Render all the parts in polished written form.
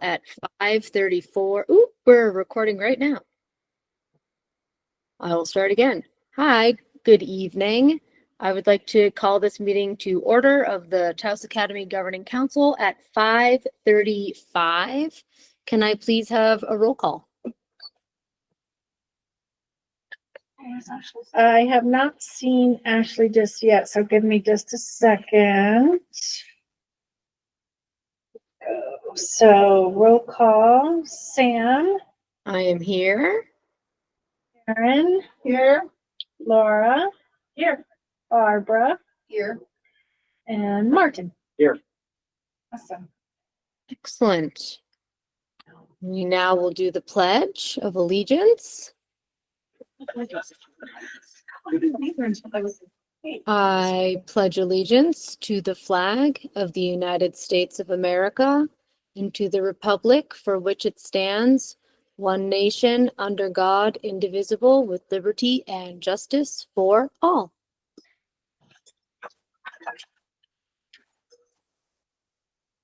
at 5:34. Ooh, we're recording right now. I will start again. Hi, good evening. I would like to call this meeting to order of the Taos Academy Governing Council at 5:35. Can I please have a roll call? I have not seen Ashley just yet, so give me just a second. So roll call, Sam, I am here. Karen, here, Laura, here, Barbara, here, and Martin. Here. Awesome. Excellent. We now will do the Pledge of Allegiance. I pledge allegiance to the flag of the United States of America and to the republic for which it stands, one nation, under God, indivisible, with liberty and justice for all.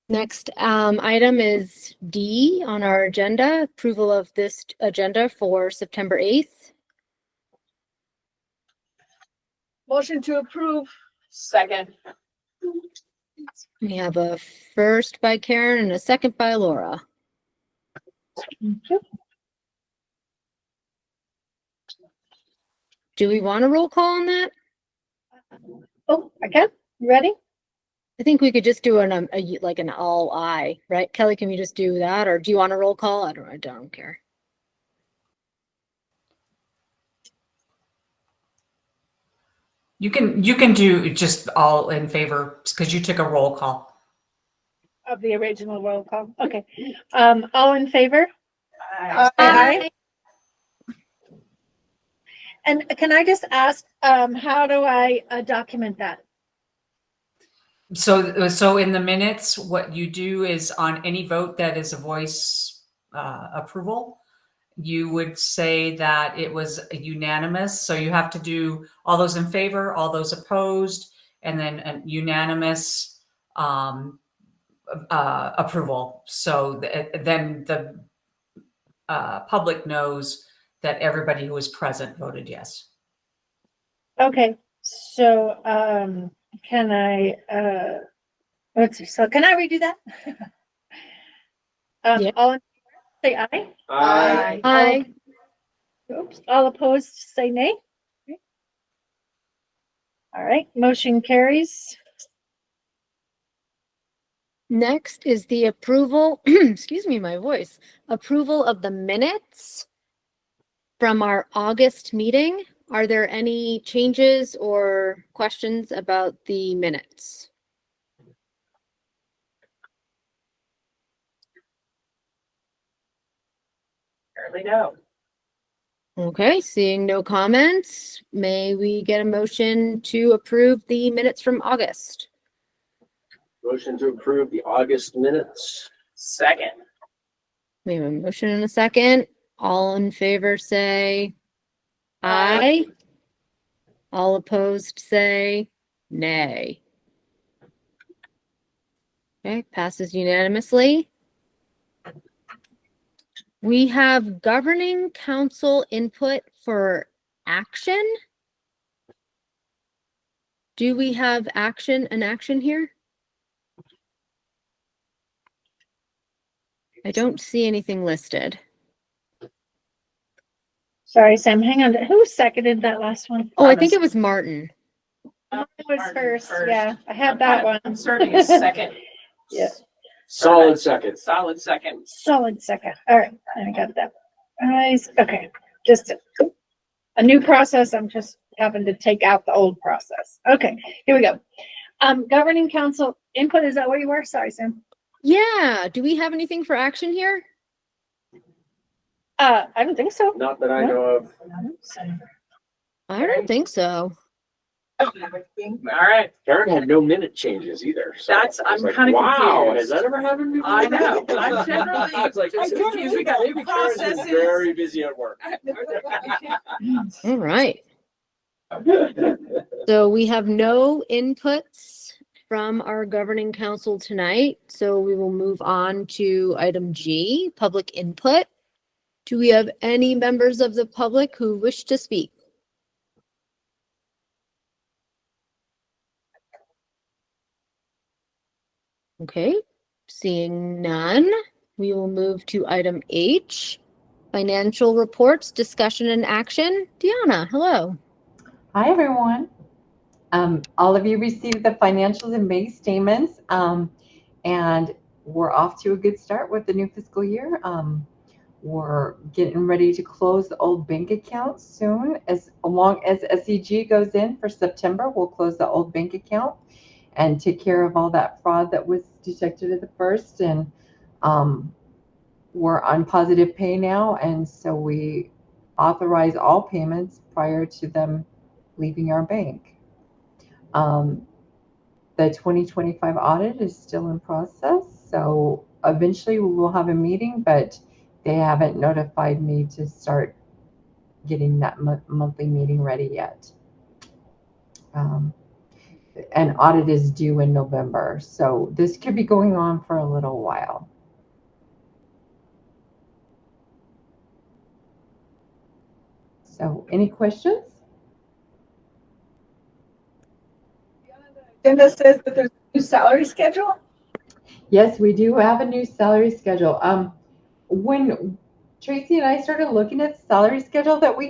Next item is D on our agenda, approval of this agenda for September 8th. Motion to approve. Second. We have a first by Karen and a second by Laura. Do we want a roll call on that? Oh, I can. You ready? I think we could just do like an all aye, right? Kelly, can we just do that? Or do you want a roll call? I don't care. You can do just all in favor because you took a roll call. Of the original roll call. Okay. All in favor? Aye. Aye. And can I just ask, how do I document that? So in the minutes, what you do is on any vote that is a voice approval, you would say that it was unanimous. So you have to do all those in favor, all those opposed, and then a unanimous approval. So then the public knows that everybody who was present voted yes. Okay, so can I let's see, so can I redo that? Yeah. All in favor, say aye. Aye. Aye. Oops, all opposed, say nay. Okay. All right, motion carries. Next is the approval, excuse me, my voice, approval of the minutes from our August meeting. Are there any changes or questions about the minutes? Apparently no. Okay, seeing no comments, may we get a motion to approve the minutes from August? Motion to approve the August minutes. Second. We have a motion and a second. All in favor say aye. All opposed say nay. Okay, passes unanimously. We have governing council input for action. Do we have an action here? I don't see anything listed. Sorry, Sam, hang on. Who seconded that last one? Oh, I think it was Martin. It was first. Yeah, I had that one. I'm starting a second. Yeah. Solid second. Solid second. Solid second. All right, I got that. Nice. Okay, just a new process. I'm just having to take out the old process. Okay, here we go. Governing council input. Is that where you were? Sorry, Sam. Yeah, do we have anything for action here? I don't think so. Not that I know of. I don't think so. All right. Karen had no minute changes either. So That's- I was I'm like, kinda wow, confused. has that ever happened before? I know. I'm generally- I was like, I'm confused. We got maybe Karen's been processes. very busy at work. All right. So we have no inputs from our governing council tonight, so we will move on to item G, public input. Do we have any members of the public who wish to speak? Okay, seeing none, we will move to item H, financial reports, discussion and action. Deanna, hello. Hi, everyone. All of you received the financials and bank statements, and we're off to a good start with the new fiscal year. We're getting ready to close the old bank accounts soon. As long as SEG goes in for September, we'll close the old bank account and take care of all that fraud that was detected at the first. And we're on positive pay now, and so we authorize all payments prior to them leaving our bank. The 2025 audit is still in process, so eventually we will have a meeting, but they haven't notified me to start getting that monthly meeting ready yet. An audit is due in November, so this could be going on for a little while. So any questions? Agenda says that there's a new salary schedule. Yes, we do have a new salary schedule. When Tracy and I started looking at the salary schedule that we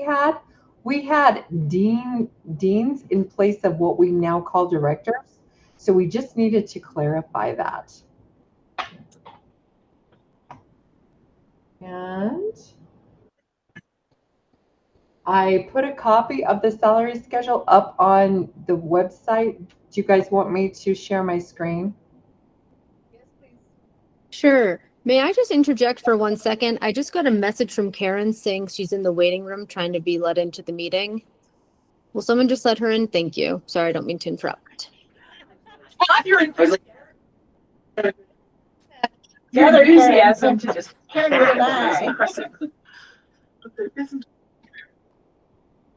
had deans in place of what we now call directors. So we just needed to clarify that. And I put a copy of the salary schedule up on the website. Do you guys want me to share my screen? Yes, please. Sure. May I just interject for 1 second? I just got a message from Karen saying she's in the waiting room trying to be let into the meeting. Will someone just let her in? Thank you. Sorry, I don't mean to interrupt. Your enthusiasm to just Karen with an eye. is impressive.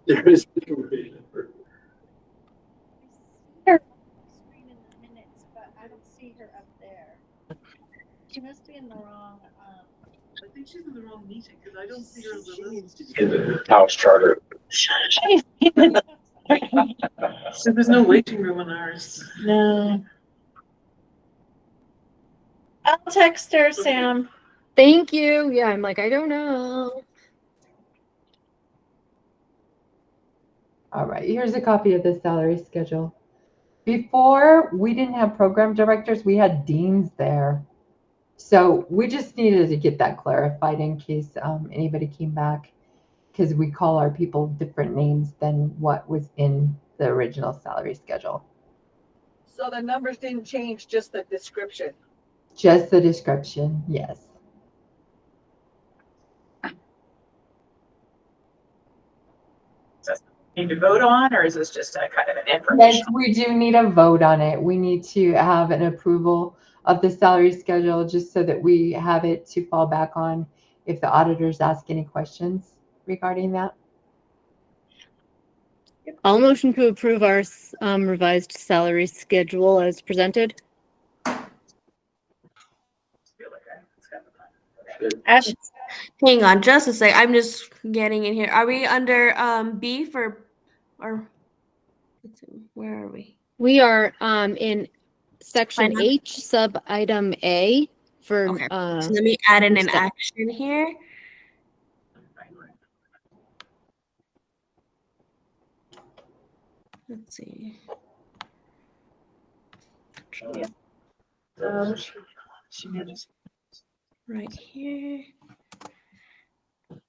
There is. Screen in the minutes, but I don't see her up there. She must be in the wrong. I think she's in the wrong meeting because I don't see her on the list. In the Taos Charter. So there's no waiting room on ours. No. I'll text her, Sam. Thank you. Yeah, I'm like, I don't know. All right, here's a copy of the salary schedule. Before, we didn't have program directors, we had deans there. So we just needed to get that clarified in case anybody came back, because we call our people different names than what was in the original salary schedule. So the numbers didn't change, just the description. Just the description, yes. Need to vote on, or is this just a kind of an Yes, information? we do need a vote on it. We need to have an approval of the salary schedule just so that we have it to fall back on if the auditors ask any questions regarding that. I'll motion to approve our revised salary schedule as presented. Ash, Hang on just a sec. I'm just getting in here. Are we under B or let's see, where are we? We are in section Finance. H, sub item A for Okay. So let me add in an step. action here. Let's see. Right here.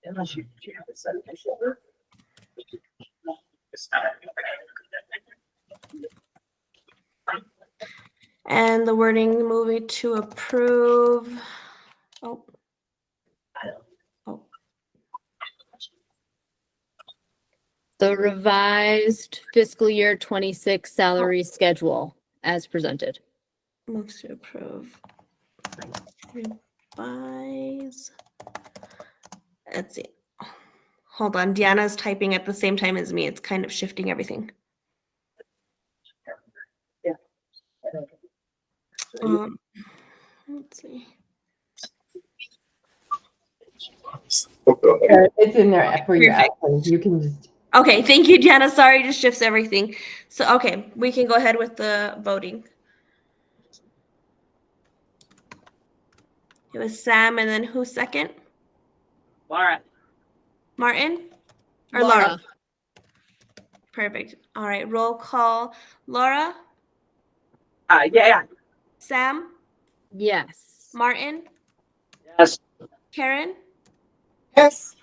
Unless you have it set official. And the wording moving to approve. Oh. The revised fiscal year 26 salary schedule as presented. Moves to approve. Revise. Let's see. Hold on. Deanna's typing at the same time as me. It's kind of shifting everything. Yeah. Let's see. It's in there for your Perfect. essay. You can just. Okay, thank you, Jana. Sorry, just shifts everything. So, okay, we can go ahead with the voting. It was Sam, and then who's second? Laura. Martin? Or Laura. Laura? Perfect. All right, roll call. Laura? Yeah. Sam? Yes. Martin? Yes. Karen? Yes.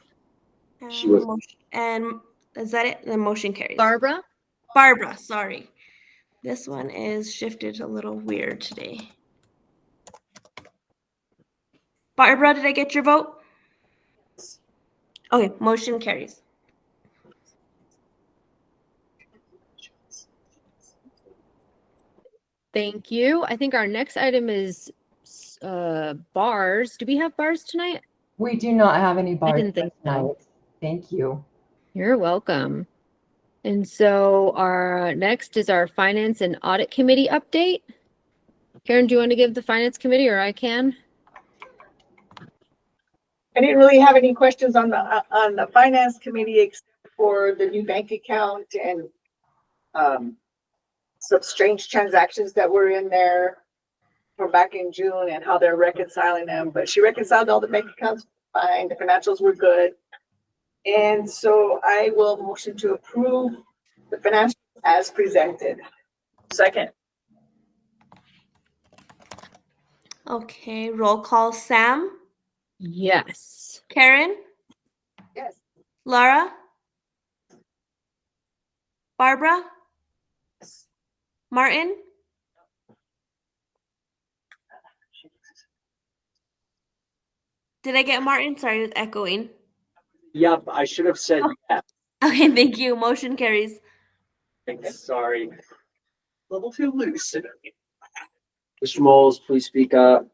She was- And is that it? The motion carries. Barbara? Barbara, sorry. This one is shifted a little weird today. Barbara, did I get your vote? Okay, motion carries. Thank you. I think our next item is bars. Do we have bars tonight? We do not have any bars didn't think so. tonight. Thank you. You're welcome. And so our next is our Finance and Audit Committee update. Karen, do you want to give the Finance Committee, or I can? I didn't really have any questions on the finance committee except for the new bank account and some strange transactions that were in there from back in June and how they're reconciling them. But she reconciled all the bank accounts fine. The financials were good. And so I will motion to approve the financials as presented. Second. Okay, roll call. Sam? Yes. Karen? Yes. Laura? Barbara? Martin? Did I get Martin? Sorry, it's echoing. Yep, I should have said yes. Okay, thank you. Motion carries. Sorry. A little too loose. Mr. Moles, please speak up.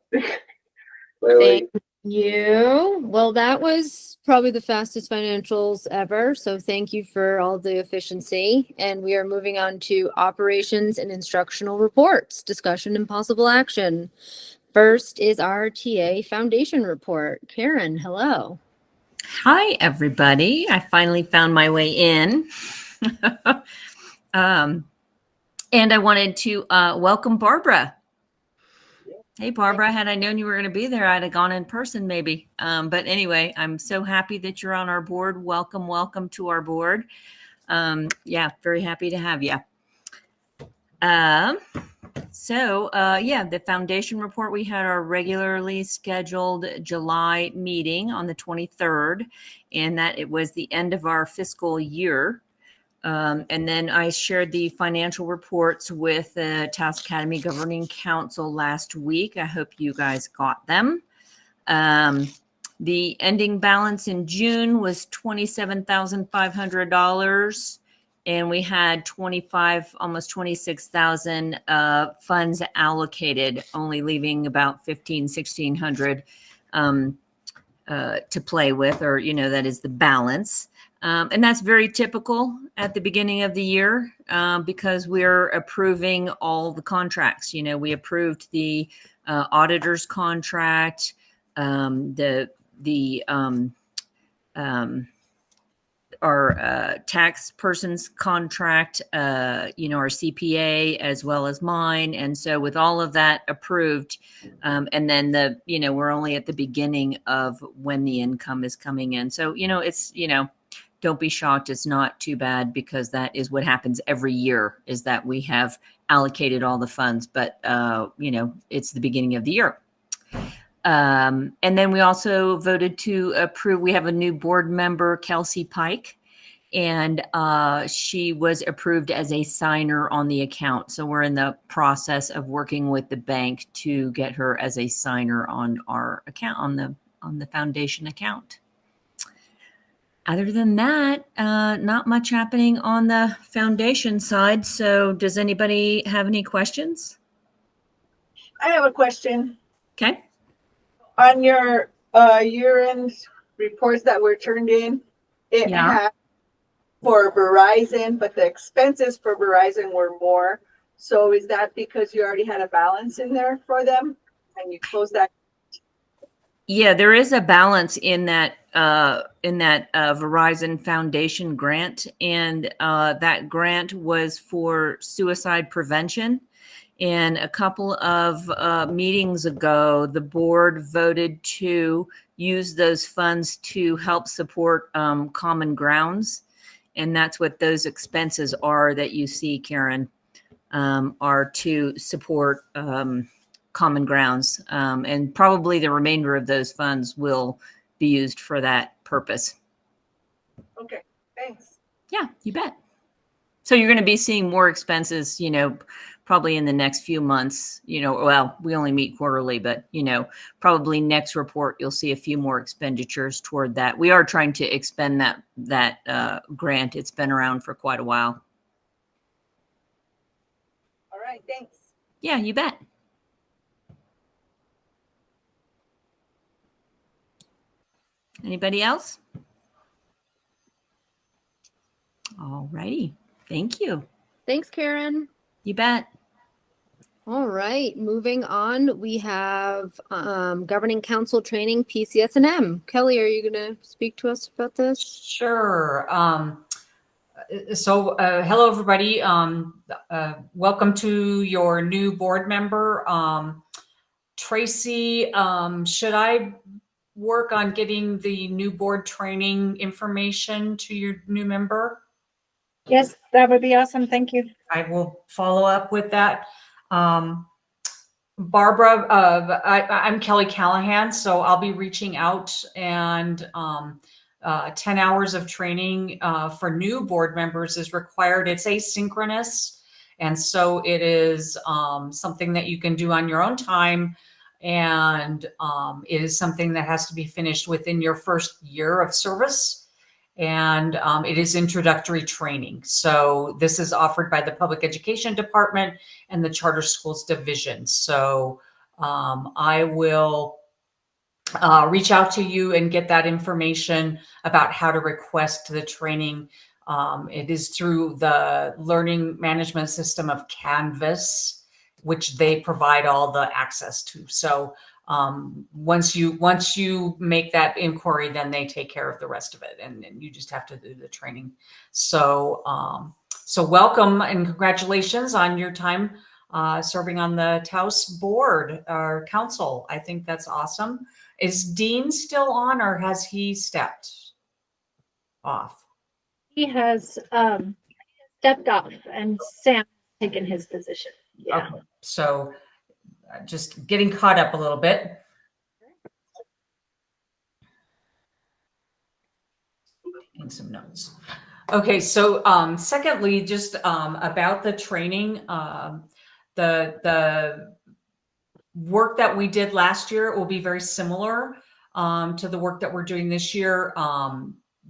Thank you. Well, that was probably the fastest financials ever. So thank you for all the efficiency. And we are moving on to operations and instructional reports, discussion and possible action. First is our TA Foundation report. Karen, hello. Hi, everybody. I finally found my way in. And I wanted to welcome Barbara. Hey, Barbara, had I known you were going to be there, I'd have gone in person maybe. But anyway, I'm so happy that you're on our board. Welcome to our board. Yeah, very happy to have you. The foundation report, we had our regularly scheduled July meeting on the 23rd, and that it was the end of our fiscal year. And then I shared the financial reports with the Taos Academy Governing Council last week. I hope you guys got them. The ending balance in June was $27,500. And we had almost 26,000 funds allocated, only leaving about 1,600 to play with, or, that is the balance. And that's very typical at the beginning of the year because we're approving all the contracts. We approved the auditor's contract, our tax person's contract, our CPA as well as mine. And so with all of that approved, and then we're only at the beginning of when the income is coming in. So, it's, don't be shocked. It's not too bad because that is what happens every year, is that we have allocated all the funds, but it's the beginning of the year. And then we also voted to approve, we have a new board member, Kelsey Pike, and she was approved as a signer on the account. So we're in the process of working with the bank to get her as a signer on our account, on the foundation account. Other than that, not much happening on the foundation side. So does anybody have any questions? I have a question. Okay. On your year-end reports that were turned in, it had for Verizon, but the expenses for Verizon were more. So is that because you already had a balance in there for them and you closed that? Yeah, there is a balance in that Verizon Foundation grant, and that grant was for suicide prevention. And a couple of meetings ago, the board voted to use those funds to help support Common Grounds, and that's what those expenses are that you see, Karen, are to support Common Grounds, and probably the remainder of those funds will be used for that purpose. Okay, thanks. Yeah, you bet. So you're going to be seeing more expenses, probably in the next few months. Well, we only meet quarterly, but probably next report you'll see a few more expenditures toward that. We are trying to expend that grant. It's been around for quite a while. All right, thanks. Yeah, you bet. Anybody else? All righty. Thank you. Thanks, Karen. You bet. All right, moving on, we have Governing Council Training, PCS&M. Kelly, are you going to speak to us about this? Sure. Hello, everybody. Welcome to your new board member. Tracy, should I work on getting the new board training information to your new member? Yes, that would be awesome. Thank you. I will follow up with that. Barbara, I'm Kelly Callahan, so I'll be reaching out, and 10 hours of training for new board members is required. It's asynchronous, and so it is something that you can do on your own time, and it is something that has to be finished within your first year of service. And it is introductory training. So this is offered by the Public Education Department and the Charter Schools Division. So I will reach out to you and get that information about how to request the training. It is through the learning management system of Canvas, which they provide all the access to. So once you make that inquiry, then they take care of the rest of it, and you just have to do the training. So welcome and congratulations on your time serving on the Taos board or council. I think that's awesome. Is Dean still on, or has he stepped off? He has stepped off, and Sam taken his position. Yeah. Okay. So just getting caught up a little bit. Taking some notes. Okay, so secondly, just about the training, the work that we did last year will be very similar to the work that we're doing this year.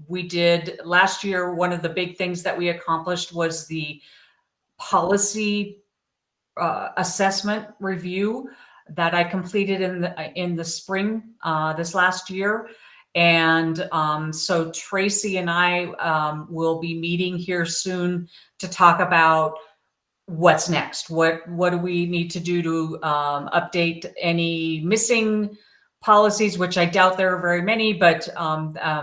We did last year, one of the big things that we accomplished was the policy assessment review that I completed in the spring this last year. And so Tracy and I will be meeting here soon to talk about what's next. What do we need to do to update any missing policies, which I doubt there are very many, but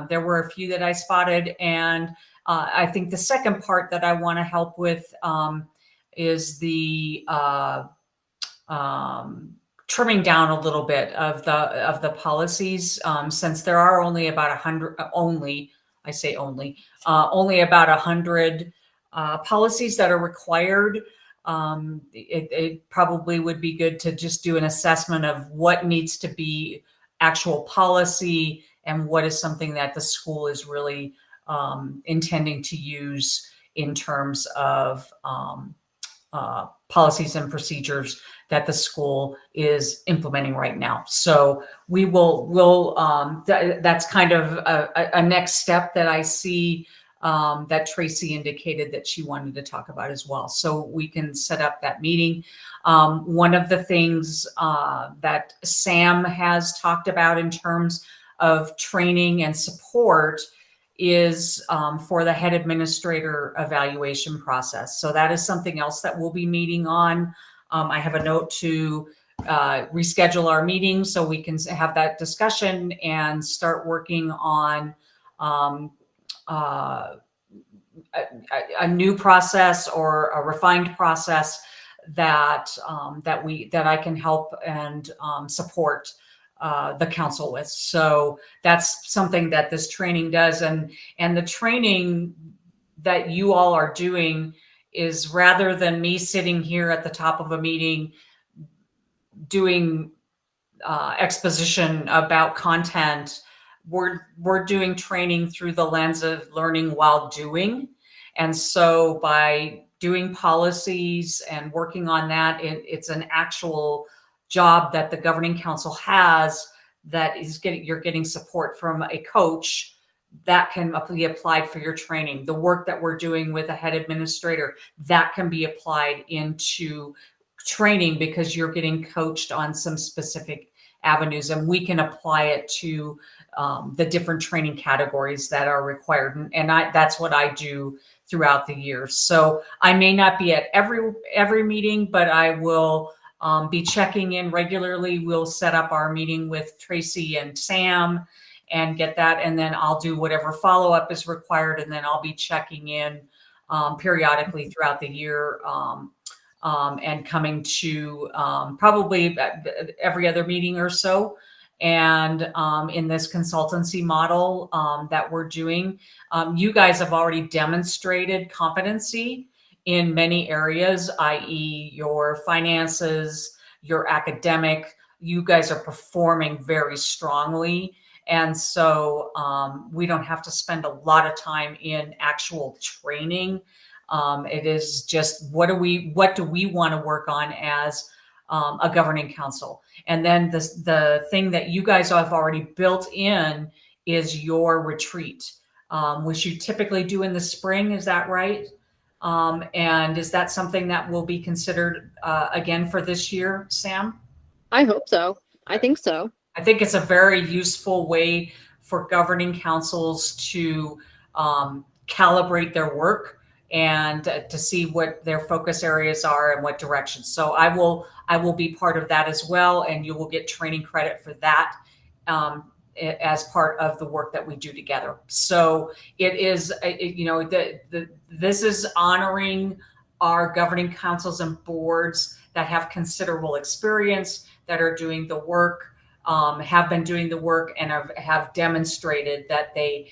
there were a few that I spotted. And I think the second part that I want to help with is the trimming down a little bit of the policies, since there are only about 100. Only about 100 policies that are required. It probably would be good to just do an assessment of what needs to be actual policy and what is something that the school is really intending to use in terms of policies and procedures that the school is implementing right now. So that's kind of a next step that I see that Tracy indicated that she wanted to talk about as well. So we can set up that meeting. One of the things that Sam has talked about in terms of training and support is for the head administrator evaluation process. So that is something else that we'll be meeting on. I have a note to reschedule our meeting so we can have that discussion and start working on a new process or a refined process that I can help and support the council with. So that's something that this training does, and the training that you all are doing is, rather than me sitting here at the top of a meeting doing exposition about content, we're doing training through the lens of learning while doing. And so by doing policies and working on that, it's an actual job that the governing council has that is you're getting support from a coach that can be applied for your training. The work that we're doing with a head administrator, that can be applied into training because you're getting coached on some specific avenues, and we can apply it to the different training categories that are required. And that's what I do throughout the year. So I may not be at every meeting, but I will be checking in regularly. We'll set up our meeting with Tracy and Sam and get that. And then I'll do whatever follow-up is required. And then I'll be checking in periodically throughout the year and coming to probably every other meeting or so. And in this consultancy model that we're doing, you guys have already demonstrated competency in many areas, i.e. your finances, your academic. You guys are performing very strongly. And so we don't have to spend a lot of time in actual training. It is just what do we want to work on as a governing council. And then the thing that you guys have already built in is your retreat, which you typically do in the spring. Is that right? And is that something that will be considered again for this year, Sam? I hope so. I think so. I think it's a very useful way for governing councils to calibrate their work and to see what their focus areas are and what directions. So I will be part of that as well, and you will get training credit for that as part of the work that we do together. So it is, this is honoring our governing councils and boards that have considerable experience, that are doing the work, have been doing the work, and have demonstrated that they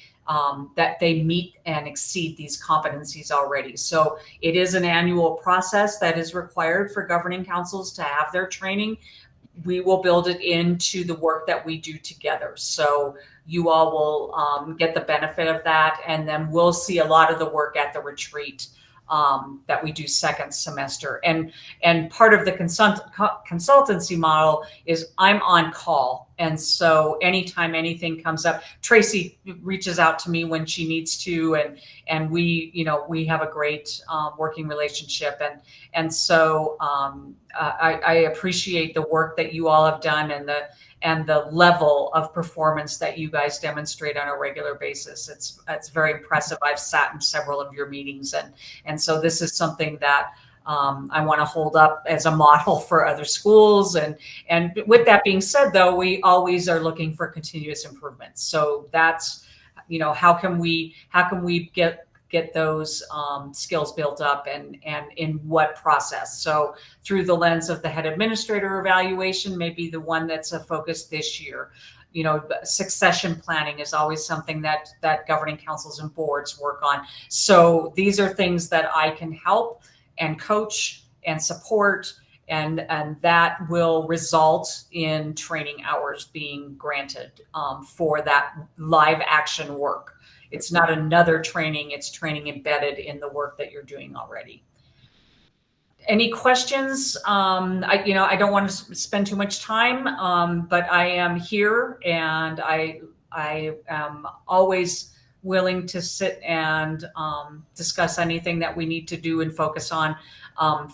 meet and exceed these competencies already. So it is an annual process that is required for governing councils to have their training. We will build it into the work that we do together. So you all will get the benefit of that. And then we'll see a lot of the work at the retreat that we do second semester. And part of the consultancy model is I'm on call. And so anytime anything comes up, Tracy reaches out to me when she needs to, and we have a great working relationship. And so I appreciate the work that you all have done and the level of performance that you guys demonstrate on a regular basis. It's very impressive. I've sat in several of your meetings, and so this is something that I want to hold up as a model for other schools. And with that being said, though, we always are looking for continuous improvement. So that's, how can we get those skills built up, and in what process? So through the lens of the head administrator evaluation, maybe the one that's a focus this year. Succession planning is always something that governing councils and boards work on. So these are things that I can help and coach and support, and that will result in training hours being granted for that live action work. It's not another training, it's training embedded in the work that you're doing already. Any questions? I don't want to spend too much time, but I am here, and I am always willing to sit and discuss anything that we need to do and focus on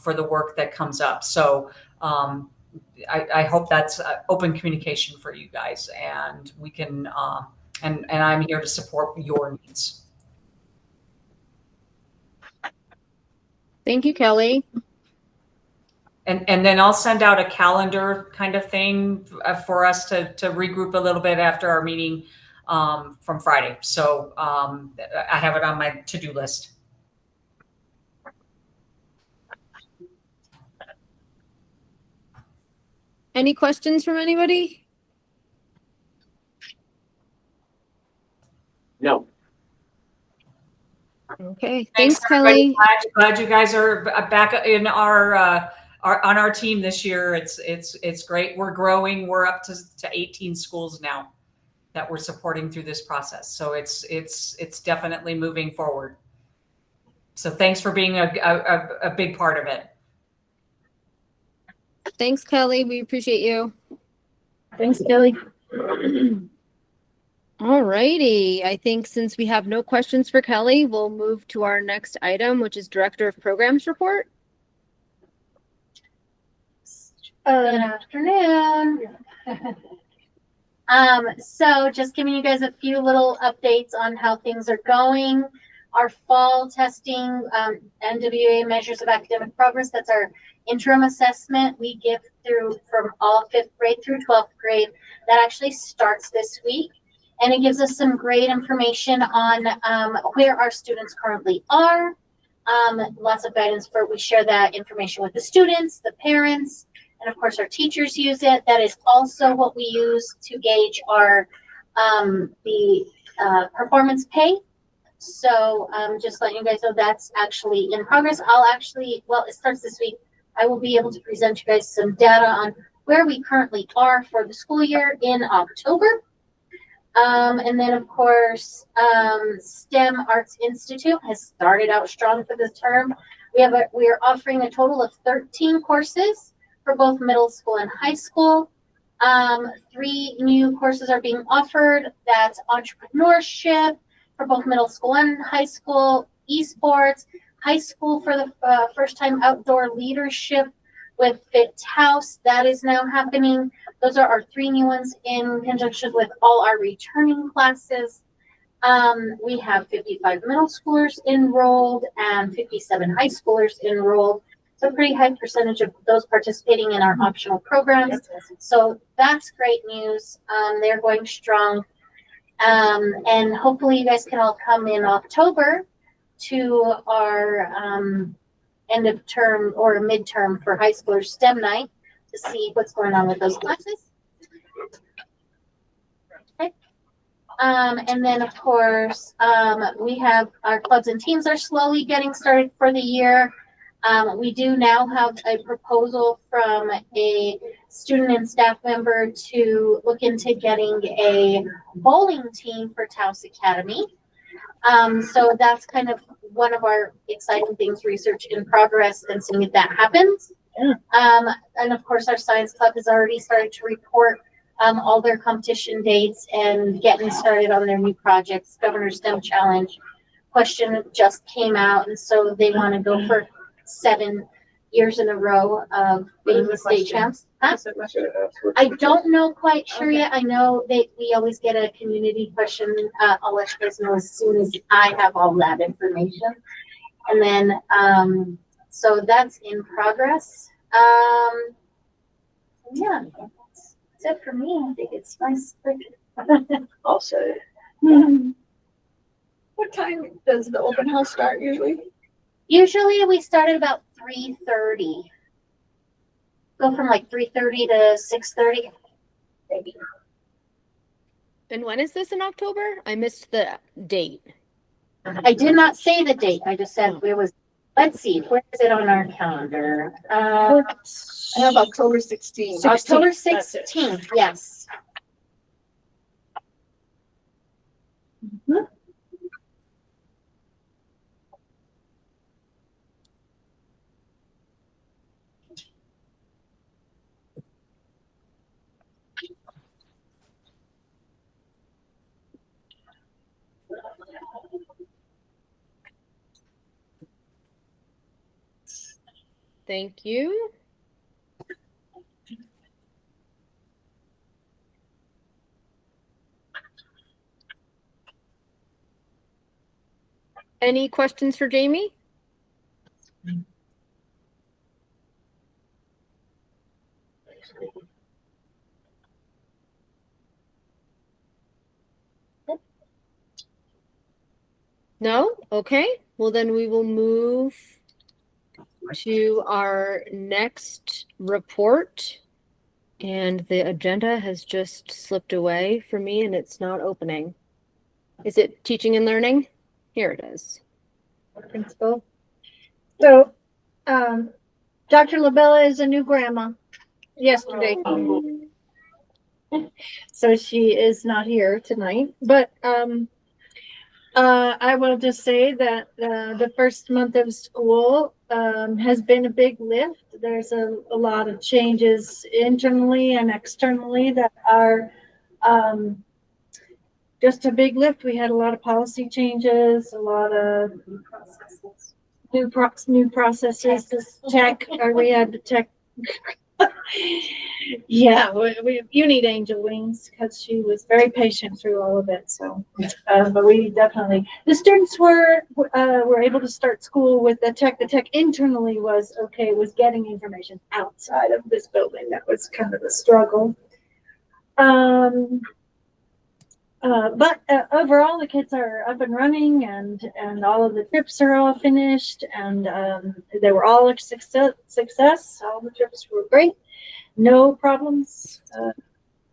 for the work that comes up. So I hope that's open communication for you guys, and we can and I'm here to support your needs. Thank you, Kelly. And then I'll send out a calendar kind of thing for us to regroup a little bit after our meeting from Friday. So I have it on my to-do list. Any questions from anybody? No. Okay, thanks, everybody. Kelly. Glad you guys are back in our on our team this year. It's great. We're growing. We're up to 18 schools now that we're supporting through this process. So it's definitely moving forward. So thanks for being a big part of it. Thanks, Kelly. We appreciate you. Thanks, Kelly. All righty. I think since we have no questions for Kelly, we'll move to our next item, which is Director of Programs report. Good afternoon. So just giving you guys a few little updates on how things are going. Our fall testing, NWA measures of academic progress, that's our interim assessment we give through from all 5th grade through 12th grade. That actually starts this week. And it gives us some great information on where our students currently are. Lots of guidance for, we share that information with the students, the parents, and of course our teachers use it. That is also what we use to gauge our performance pay. So just letting you guys know that's actually in progress. Well, it starts this week. I will be able to present you guys some data on where we currently are for the school year in October. And then of course, STEM Arts Institute has started out strong for this term. We are offering a total of 13 courses for both middle school and high school. 3 new courses are being offered. That's entrepreneurship for both middle school and high school, esports, high school for the first time outdoor leadership with Taos. That is now happening. Those are our 3 new ones in conjunction with all our returning classes. We have 55 middle schoolers enrolled and 57 high schoolers enrolled. So a pretty high percentage of those participating in our optional programs. So that's great news. They're going strong. And hopefully you guys can all come in October to our end of term or midterm for high schoolers STEM night to see what's going on with those classes. Okay. And then of course, we have our clubs and teams are slowly getting started for the year. We do now have a proposal from a student and staff member to look into getting a bowling team for Taos Academy. So that's kind of one of our exciting things, research in progress, and seeing if that happens. And of course, our science club has already started to report all their competition dates and getting started on their new projects. Governor STEM Challenge question just came out, and so they want to go for 7 years in a row of being the state champs. Huh? I don't know quite sure yet. I know we always get a community question. I'll let you guys know as soon as I have all that information. And then, so that's in progress. Yeah, that's it for me. I think it's nice. Also, what time does the open house start usually? Usually we start at about 3:30. Go from like 3:30 to 6:30. Maybe. And when is this in October? I missed the date. I did not say the date. I just said it was. Let's see. Where is it on our calendar? I have October 16th. October 16th. Yes. Mm-hmm. Thank you. Any questions for Jamie? No? Okay. Well, then we will move to our next report. And the agenda has just slipped away for me and it's not opening. Is it teaching and learning? Here it is. Principal. So, Dr. LaBella is a new grandma yesterday. So she is not here tonight, but, I will just say that the first month of school has been a big lift. There's a lot of changes internally and externally that are just a big lift. We had a lot of policy changes, a lot of new processes, tech, or we had the tech. Yeah, you need angel wings because she was very patient through all of it. So, but we definitely, the students were able to start school with the tech. The tech internally was okay, was getting information outside of this building. That was kind of a struggle. But overall, the kids are up and running, and all of the trips are all finished, and they were all a success. All the trips were great. No problems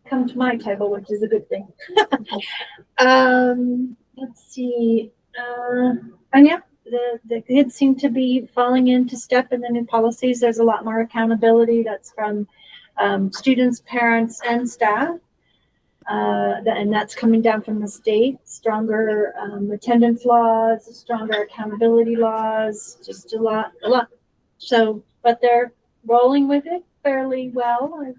come to my table, which is a good thing. Let's see. And yeah, the kids seem to be falling into step in the new policies. There's a lot more accountability that's from students, parents, and staff. And that's coming down from the state. Stronger attendance laws, stronger accountability laws, just a lot. So, but they're rolling with it fairly well.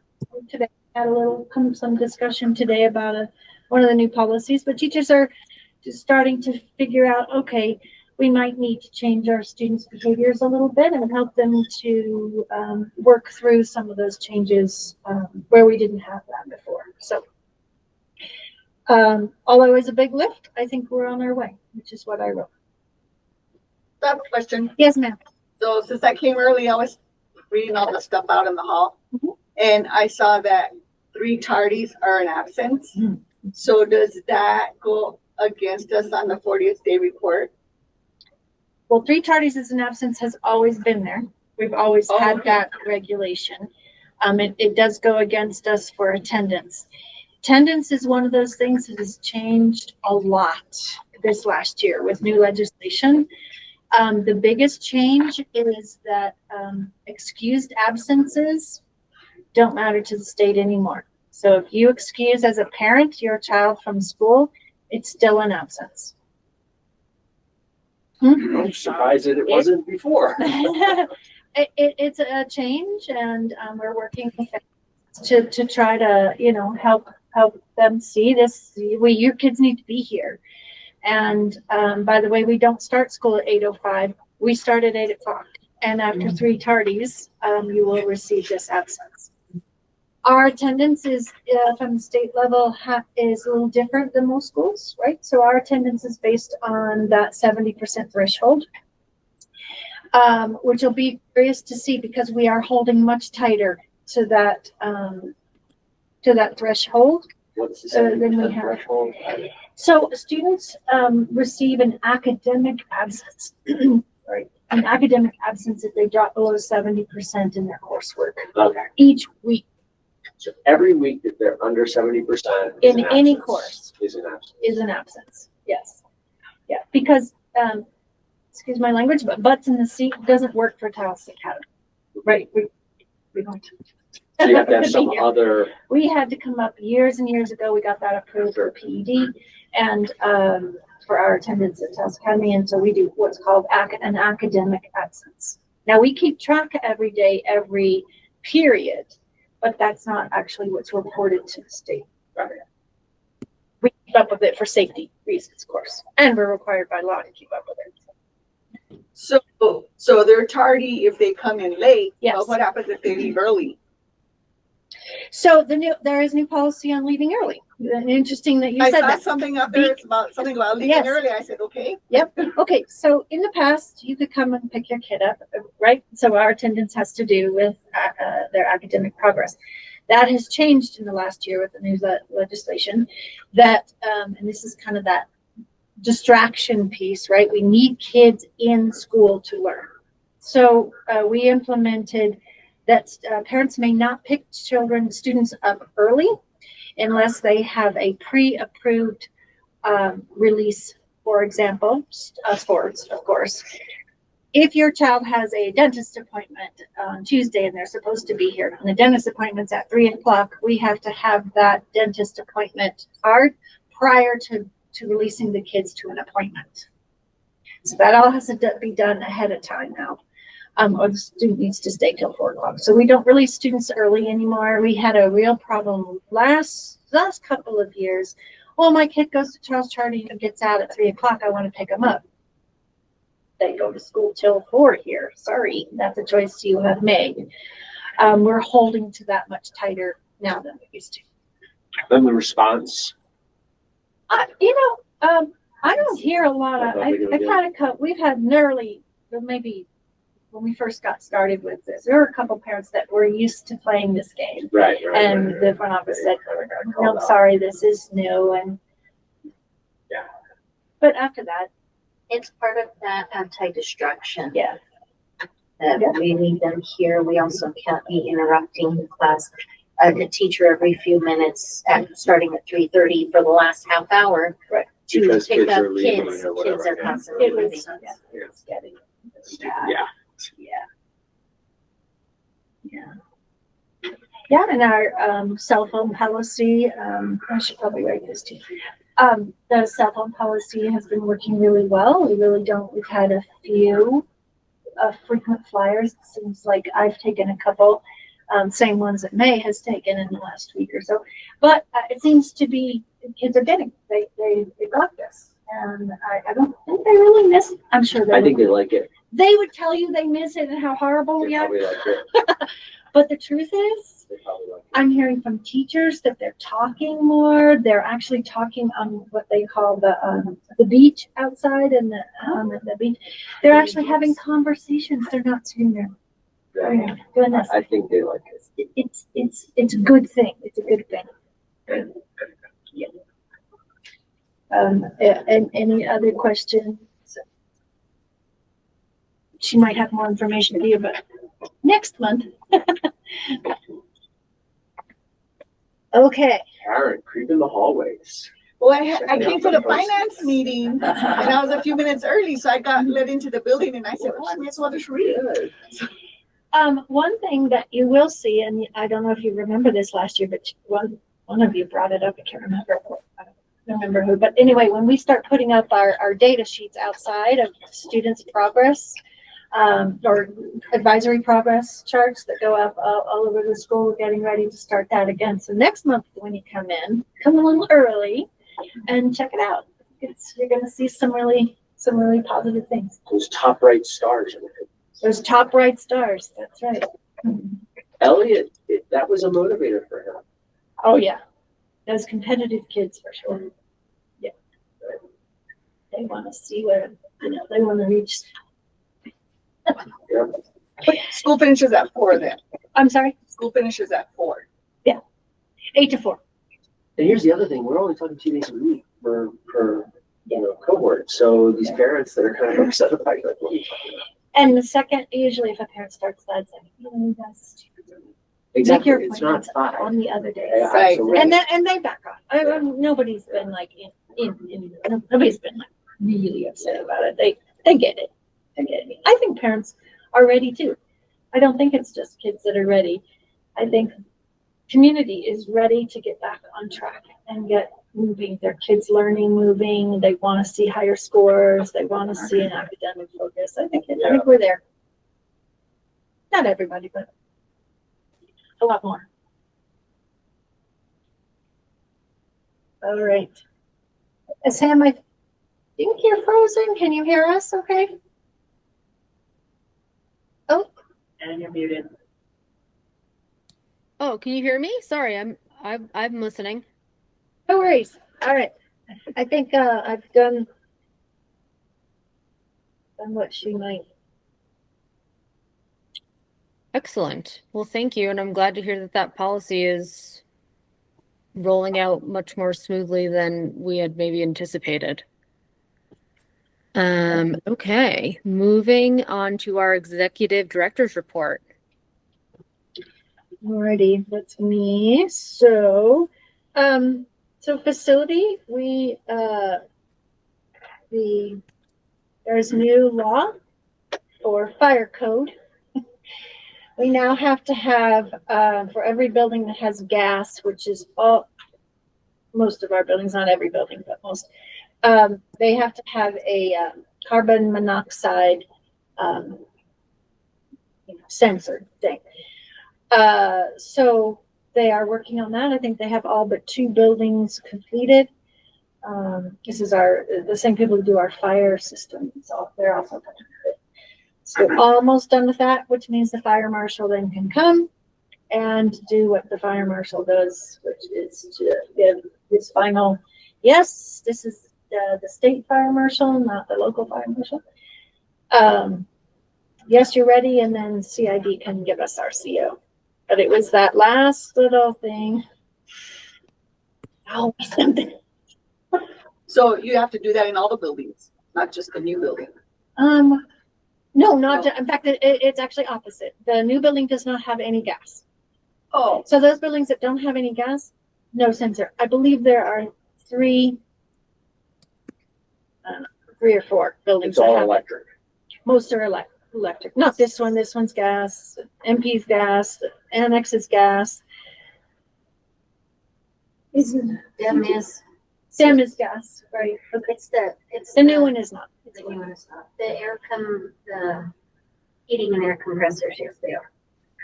Today I had some discussion today about one of the new policies, but teachers are just starting to figure out, okay, we might need to change our students' behaviors a little bit and help them to work through some of those changes where we didn't have that before. So, although it's a big lift, I think we're on our way, which is what I wrote. I have a question. Yes, ma'am. So since I came early, I was reading all the stuff out in the hall, and I saw that 3 tardies are in absence. So does that go against us on the 40th day report? Well, 3 tardies as an absence has always been there. We've always had that regulation. It does go against us for attendance. Attendance is one of those things that has changed a lot this last year with new legislation. The biggest change is that excused absences don't matter to the state anymore. So if you excuse as a parent your child from school, it's still an absence. I'm surprised that it wasn't before. It's a change, and we're working to try to, help them see this. Your kids need to be here. And by the way, we don't start school at 8:05. We start at 8 o'clock. And after 3 tardies, you will receive this absence. Our attendance is from the state level is a little different than most schools, right? So our attendance is based on that 70% threshold, which will be curious to see because we are holding much tighter to that threshold. What's the Than we have. threshold? So students receive an academic absence, right? An academic absence if they drop below 70% in their coursework each week. So every week that they're under 70% in any course is an absence. Is an absence. Yes. Yeah. Because excuse my language, but butts in the seat doesn't work for Taos Academy. Right. We don't. So you have to have some other. We had to come up years and years ago. We got that approved for PED and for our attendance at Taos Academy. And so we do what's called an academic absence. Now we keep track every day, every period, but that's not actually what's reported to the state. Right. We keep up with it for safety reasons, of course, and we're required by law to keep up with it. So they're tardy if they come in late. Yes. But what happens if they leave early? So there is new policy on leaving early. Interesting that you I said saw that. something out there, it's about, something about leaving Yes. early. I said, okay. Yep. Okay. So in the past, you could come and pick your kid up, right? So our attendance has to do with their academic progress. That has changed in the last year with the new legislation. That and this is kind of that distraction piece, right? We need kids in school to learn. So we implemented that parents may not pick students up early unless they have a pre-approved release, for example, sports, of course. If your child has a dentist appointment on Tuesday and they're supposed to be here, and the dentist appointment's at 3:00, we have to have that dentist appointment card prior to releasing the kids to an appointment. So that all has to be done ahead of time now. Or the student needs to stay till 4:00. So we don't release students early anymore. We had a real problem last couple of years. Well, my kid goes to Taos Charter and gets out at 3:00. I want to pick them up. They go to school till 4 here. Sorry, that's a choice you have made. We're holding to that much tighter now than we used to. Then the response. I don't hear a lot of. We've had nearly, maybe when we first got started with this, there were a couple parents that were used to playing this game. Right. And the front office said, "No, I'm sorry, this is new." And yeah. But after that, It's part of that anti-distraction. yeah. That we need them here. We also can't be interrupting the class. The teacher every few minutes, starting at 3:30 for the last half hour. Right. To Because pick kids up are leaving kids. or whatever, Kids are yeah. constantly It leaving. was, it's getting Yeah. Yeah, and our cell phone policy, I should probably write this too. The cell phone policy has been working really well. We've had a few frequent flyers. It seems like I've taken a couple, same ones that May has taken in the last week or so. But it seems to be, kids are getting, they got this. And I don't think they really miss it. I'm sure I think they like it. they would tell you they miss it and how horrible They we are. probably like it. But the truth is, They probably like it. I'm hearing from teachers that they're talking more. They're actually talking on what they call the beach outside and the beach. They're actually having conversations. They're not sitting there. Yeah. Doing this. I think they like it. It's a good thing. It's a good thing. Yeah. And any other questions? She might have more information to you, but next month. Okay. Karen, creep in the hallways. Well, I came to the finance meeting and I was a few minutes early, so I got let into the building and I said, oh, I may as well just read it. One thing that you will see, and I don't know if you remember this last year, but one of you brought it up. I can't remember. I don't remember who, but anyway, when we start putting up our data sheets outside of students' progress, or advisory progress charts that go up all over the school, we're getting ready to start that again. So next month when you come a little early and check it out. You're going to see some really positive things. Those top right stars. Those top right stars. That's right. Elliot, that was a motivator for him. Oh yeah, those competitive kids for sure. Yeah, they want to see where they want to reach. Yeah. School finishes at 4 then. I'm sorry. School finishes at 4. Yeah, 8 to 4. And here's the other thing: we're only talking 2 days a week per cohort. So these parents that are kind of upset about it, like, what are you talking about? And the second, usually if a parent starts that, it's like, you guys Exactly. make your It's not appointments 5. on the other days. Yeah, Right. absolutely. And they back off. Nobody's been like nobody's been like really upset about it. They get it. They get it. I think parents are ready too. I don't think it's just kids that are ready. I think community is ready to get back on track and get moving. Their kids learning, moving. They want to see higher scores. They want to see an academic focus. I think we're there. Not everybody, but a lot more. All right. Sam, I think you're frozen. Can you hear us okay? Oh. And you're muted. Oh, can you hear me? Sorry, I'm listening. No worries. All right. I think I've done what she might. Excellent. Well, thank you, and I'm glad to hear that that policy is rolling out much more smoothly than we had maybe anticipated. Okay, moving on to our executive director's report. Alrighty, that's me. So facility, there's new law for fire code. We now have to have, for every building that has gas, which is most of our buildings, not every building, but most, they have to have a carbon monoxide sensor thing. So they are working on that. I think they have all but 2 buildings completed. This is the same people who do our fire system. So they're also done with it. So almost done with that, which means the fire marshal then can come and do what the fire marshal does, which is to give his final, yes, this is the state fire marshal, not the local fire marshal. Yes, you're ready, and then CID can give us our CO. But it was that last little thing. Oh, something. So you have to do that in all the buildings, not just the new building. No, not in fact, it's actually opposite. The new building does not have any gas. Oh, So those buildings that don't have any gas, no sensor. I believe there are 3 or 4 buildings. It's all electric. Most are electric. Not this one. This one's gas. MP's gas. Annex is gas. Dem is, Sam is gas, right? Okay. it's The new one is not. the new one is not. The heating and air compressors, yes, they are.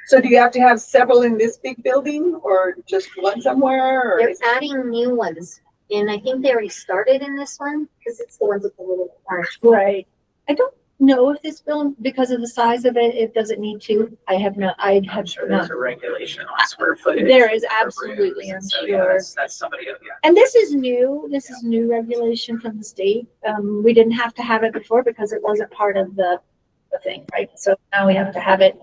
so do you have to have several in this big building or just one somewhere? Or They're adding new ones, and I think they already started in this one, because it's the ones with the little orange. Right. I don't know if this building, because of the size of it, it doesn't need to. I have not. I'm sure there's a regulation on square footage. There is for absolutely, I'm rooms, so, sure. yeah, that's somebody, yeah. And this is new. This is new regulation from the state. We didn't have to have it before because it wasn't part of the thing, right? So now we have to have it.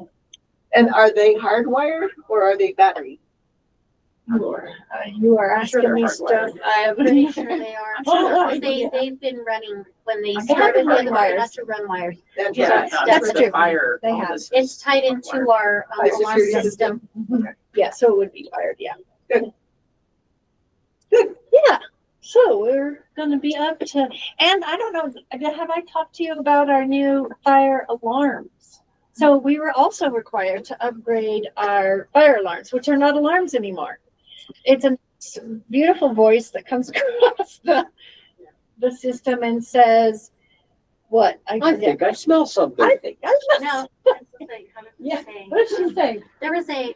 And are they hardwired or are they battery? Lord, you are I'm sure asking me they're stuff. hardwired. I have. Pretty sure they are. They've been running, when they started, they had to run wires. That's Yeah, right. no, That's for the true. fire, They all have. this It's is tied into required. our alarm security system. Yeah, so it would be wired, yeah. Good. Yeah, so we're gonna be up to, and I don't know, have I talked to you about our new fire alarms? So we were also required to upgrade our fire alarms, which are not alarms anymore. It's a beautiful voice that comes across the system and says, what? I forget. think I smell something. I think I No, Yeah. What did she say? there is a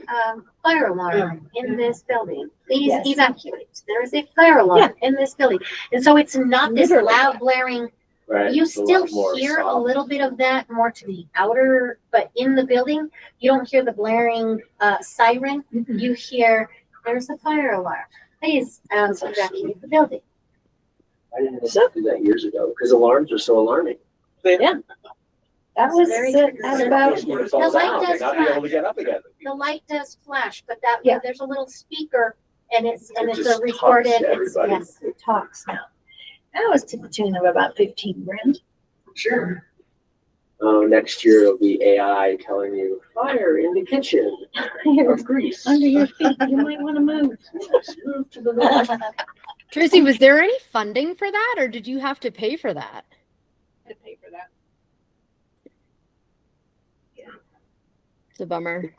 fire alarm in this building. Please Yes. evacuate. There is a fire alarm in this building. And so it's not this Literally. loud blaring. Right? You It's a still lot more hear a soft. little bit of that more to the outer, but in the building, you don't hear the blaring siren. You hear, there's a fire alarm. Please evacuate the building. I didn't do that years ago because alarms are so alarming. Yeah. That was Very at true. about, When it falls The light down, does they not be able to flash. get up again. The light does flash, but Yeah. there's a little speaker and it's It a just talks recorded. to everybody. Yes. it talks now. That was to the tune of about 15 grand. Sure. Next year it'll be AI telling you fire in the kitchen of Greece. Under your feet, you might want to move. Move to the left. Tracy, was there any funding for that, or did you have to pay for that? To pay for that. It's a bummer.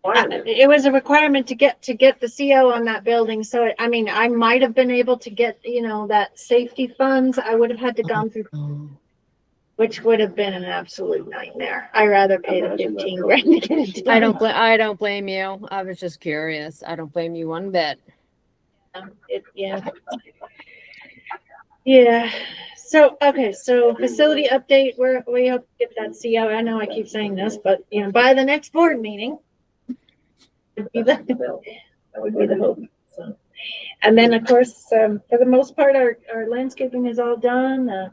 It was a requirement to get the CO on that building. So, I mean, I might have been able to get, that safety funds. I would have had to gone through, which would have been an absolute nightmare. I rather pay the Imagine that. 15 grand to get it done. I don't blame you. I was just curious. I don't blame you one bit. Yeah. So, okay. So facility update, we hope to get that CO. I know I keep saying this, but by the next board meeting, would be the, that would be the hope. So. And then, of course, for the most part, our landscaping is all done.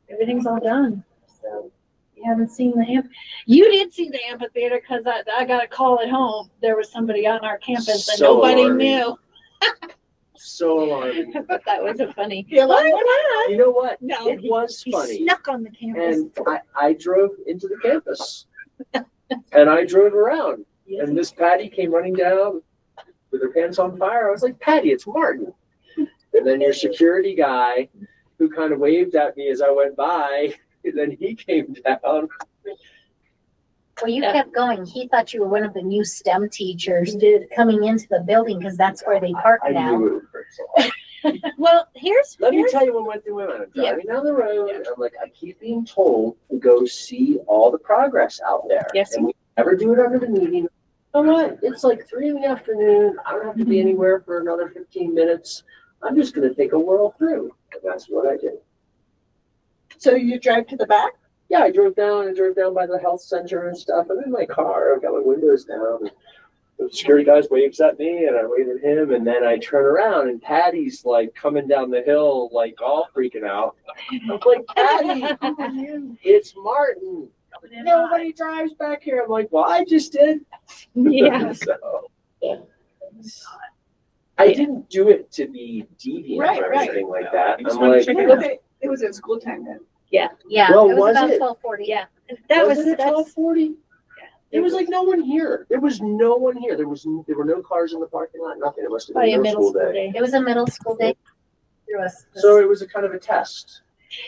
Everything's all done. So you haven't seen the you did see the amphitheater because I got a call at home. There was somebody on our campus that So nobody alarming. knew. So alarming. But that wasn't funny. You're like, You know what? No, It was he funny. snuck on the campus. And I drove into the campus. And I drove around. Yes. And this Patty came running down with her pants on fire. I was like, Patty, it's Martin. And then your security guy, who kind of waved at me as I went by, and then he came down. Well, you kept going. He thought you were one of the new STEM teachers coming into the building because that's where they park I now. knew it would hurt. Well, Let me tell you what went through my mind. I'm driving down the road, and I'm like, I keep being told to go see all the progress out there. Yes. And we never do it under the meeting. You know what? It's like 3 p.m. I don't have to be anywhere for another 15 minutes. I'm just going to take a whirl through. And that's what I did. so you drive to the back? Yeah, I drove down by the health center and stuff. I'm in my car. I've got my windows down. And the security guy waves at me, and I wave at him. And then I turn around, and Patty's like coming down the hill, like all freaking out. I'm like, Patty, who are you? It's Martin. Nobody drives back here. I'm like, well, I just did. Yeah. So, I didn't do it to be deviant or anything like that. You just I'm wanted like, to check it out. It was at school time then. Yeah, Well, it was was about it? 12:40. Yeah. That was it that's 12:40? There was like no one here. There was no one here. There were no cars in the parking lot. Nothing. It must have probably been a middle school day. It was a middle school day. Through us. So it was a kind of a test.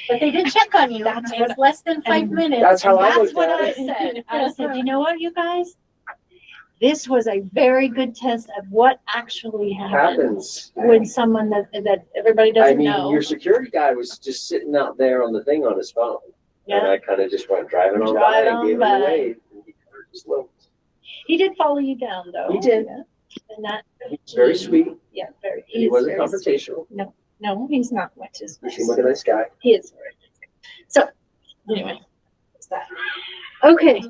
But they did check on you. It was less than 5 minutes. That's how I That's looked what at I it. said. I said, you know what, you guys? This was a very good test of what actually happens when someone that everybody I doesn't mean, know. your security guy was just sitting out there on the thing on his phone. And Yeah. I kind of just went driving on by Drive and on gave him by. a wave. And he kind of just looked. He did follow you down though. He did. Yeah. And that He was very sweet. yeah, very He is wasn't very confrontational. sweet. No, he's not much as He seemed like a nice guy. he is very nice. So anyway, that's that. Okay.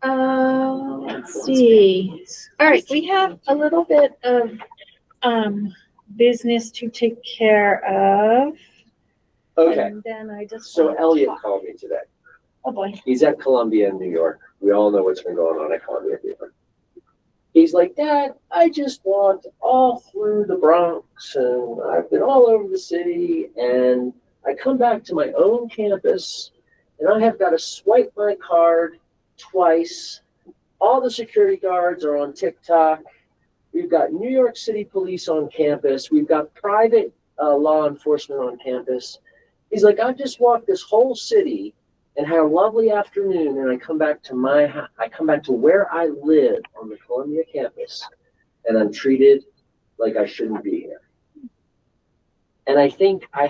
Let's see. All right, we have a little bit of business to take care of. Okay. And then I just So want to Elliot talk- called me today. Oh boy. He's at Columbia in New York. We all know what's been going on at Columbia. He's like, Dad, I just walked all through the Bronx and I've been all over the city and I come back to my own campus and I have got to swipe my card twice. All the security guards are on TikTok. We've got New York City police on campus. We've got private law enforcement on campus. He's like, I've just walked this whole city and had a lovely afternoon, and I come back to where I live on the Columbia campus, and I'm treated like I shouldn't be here. And I think I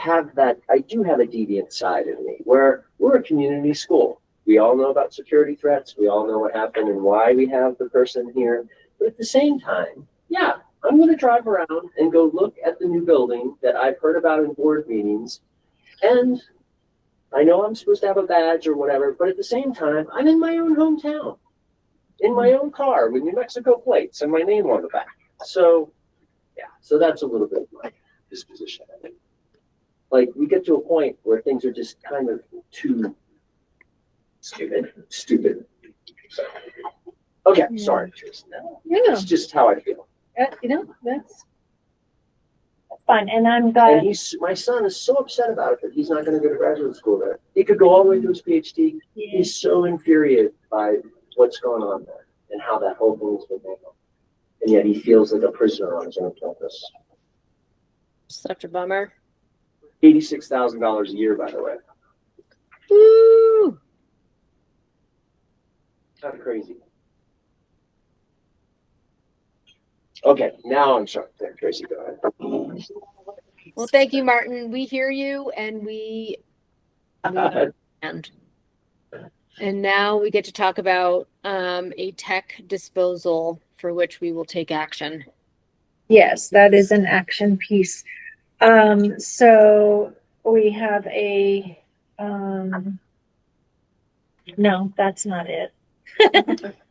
do have a deviant side in me, where we're a community school. We all know about security threats. We all know what happened and why we have the person here. But at the same time, yeah, I'm going to drive around and go look at the new building that I've heard about in board meetings, and I know I'm supposed to have a badge or whatever, but at the same time, I'm in my own hometown, in my own car with New Mexico plates and my name on the back. So, yeah, so that's a little bit of my disposition, I think. Like, we get to a point where things are just kind of too stupid. So, okay, sorry, Tristan. That's just how I feel. You know, that's fine. And I'm glad. And my son is so upset about it that he's not going to go to graduate school there. He could go all the way to his PhD. Yeah. He's so infuriated by what's going on there and how that whole thing has been handled. And yet he feels like a prisoner on his own campus. Such a bummer. $86,000 a year, by the way. Woo! Kind of crazy. Okay, now I'm sorry. There, Tracy, go ahead. Well, thank you, Martin. We hear you and we understand. And now we get to talk about a tech disposal for which we will take action. Yes, that is an action piece. So we have a, no, that's not it.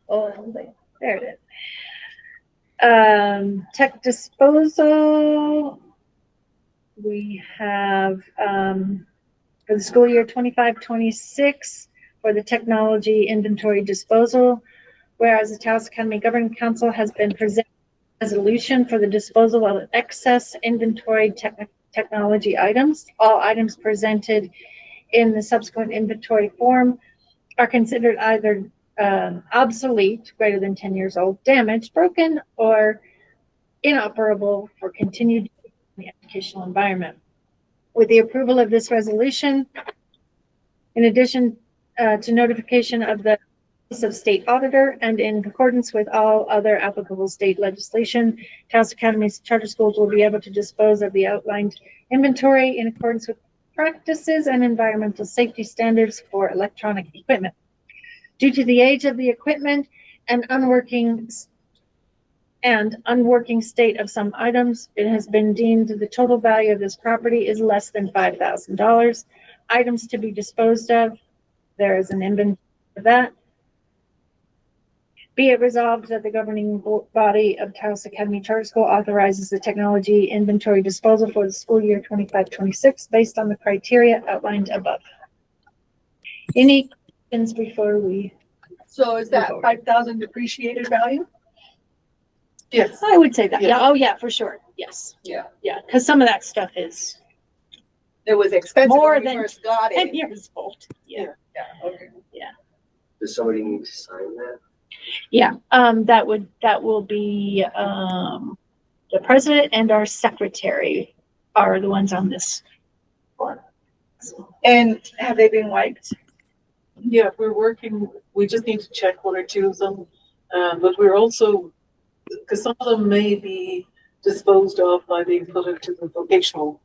Oh, there it is. Tech disposal. We have, for the school year 25-26 for the technology inventory disposal. Whereas the Taos Academy Governing Council has been presented a resolution for the disposal of excess inventory technology items. All items presented in the subsequent inventory form are considered either obsolete, greater than 10 years old, damaged, broken, or inoperable for continued use in the educational environment. With the approval of this resolution, in addition to notification of the Office of State Auditor and in accordance with all other applicable state legislation, Taos Academy's charter schools will be able to dispose of the outlined inventory in accordance with practices and environmental safety standards for electronic equipment. Due to the age of the equipment and unworking state of some items, it has been deemed the total value of this property is less than $5,000. Items to be disposed of, there is an inventory for that. Be it resolved that the governing body of Taos Academy Charter School authorizes the technology inventory disposal for the school year 25-26 based on the criteria outlined above. Any questions before we? So is that 5,000 depreciated value? Yes. I would say that. Yeah. Yeah. Oh, yeah, for sure. Yes. Yeah. Yeah, because some of that stuff is It was expensive More when we than first got 10 it. years old. Yeah. Yeah, okay. Does somebody need to sign that? Yeah, that will be, the president and our secretary are the ones on this form. And have they been wiped? Yeah, we're working, we just need to check one or two of them. But we're also, because some of them may be disposed of by being put into the vocational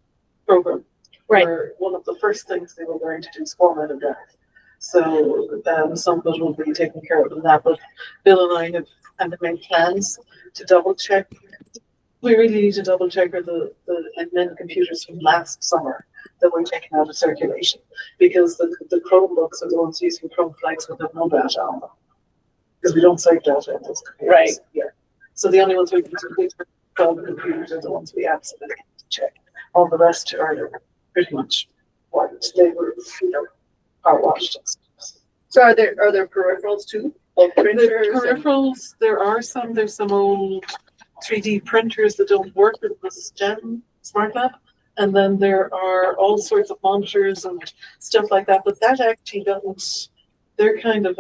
program. Right. Where one of the first things they will learn to do is format and draft. So some of it will be taken care of in that, but Bill and I have kind of made plans to double check. We really need to double check the admin computers from last summer that were taken out of circulation, because the Chromebooks are the ones using Chrome Flex with no data on them. Because we don't save data in those computers. Right. Yeah. So the only ones we can complete from the computers are the ones we absolutely need to check. All the rest are pretty much wiped. They were, power washed. So are there peripherals too? Like The printers? peripherals, there's some old 3D printers that don't work with the STEM Smart Lab. And then there are all sorts of monitors and stuff like that, but that actually doesn't, they're kind of,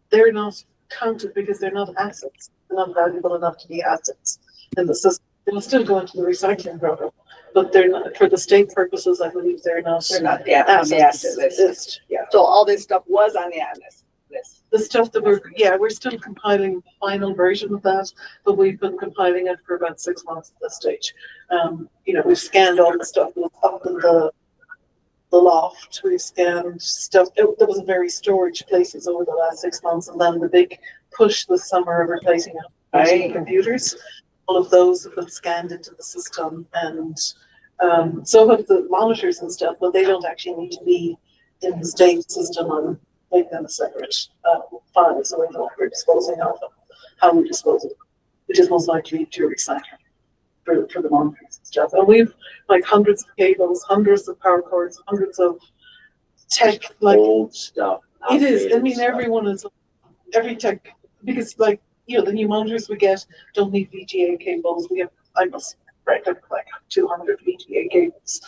they're not counted because they're not assets. They're not valuable enough to be assets in the system. They'll still go into the recycling program, but they're not, for the state purposes, I believe they're not on the asset list. Yeah. So all this stuff was on the asset list. The stuff that we're still compiling the final version of that, but we've been compiling it for about 6 months at this stage. We've scanned all the stuff that was up in the loft. We've scanned stuff. There was very storage places over the last 6 months, and then the big push this summer of replacing computers. All of those have been scanned into the system, and some of the monitors and stuff, but they don't actually need to be in the state system and make them a separate file, so we know what we're disposing of them, how we dispose of them, which is most likely to recycle for the monitors and stuff. And we've like hundreds of cables, hundreds of power cords, hundreds of tech, like Old stuff. it is. I mean, outdated everyone is, every tech, because the new monitors we get don't need VGA cables. I must reckon like 200 VGA cables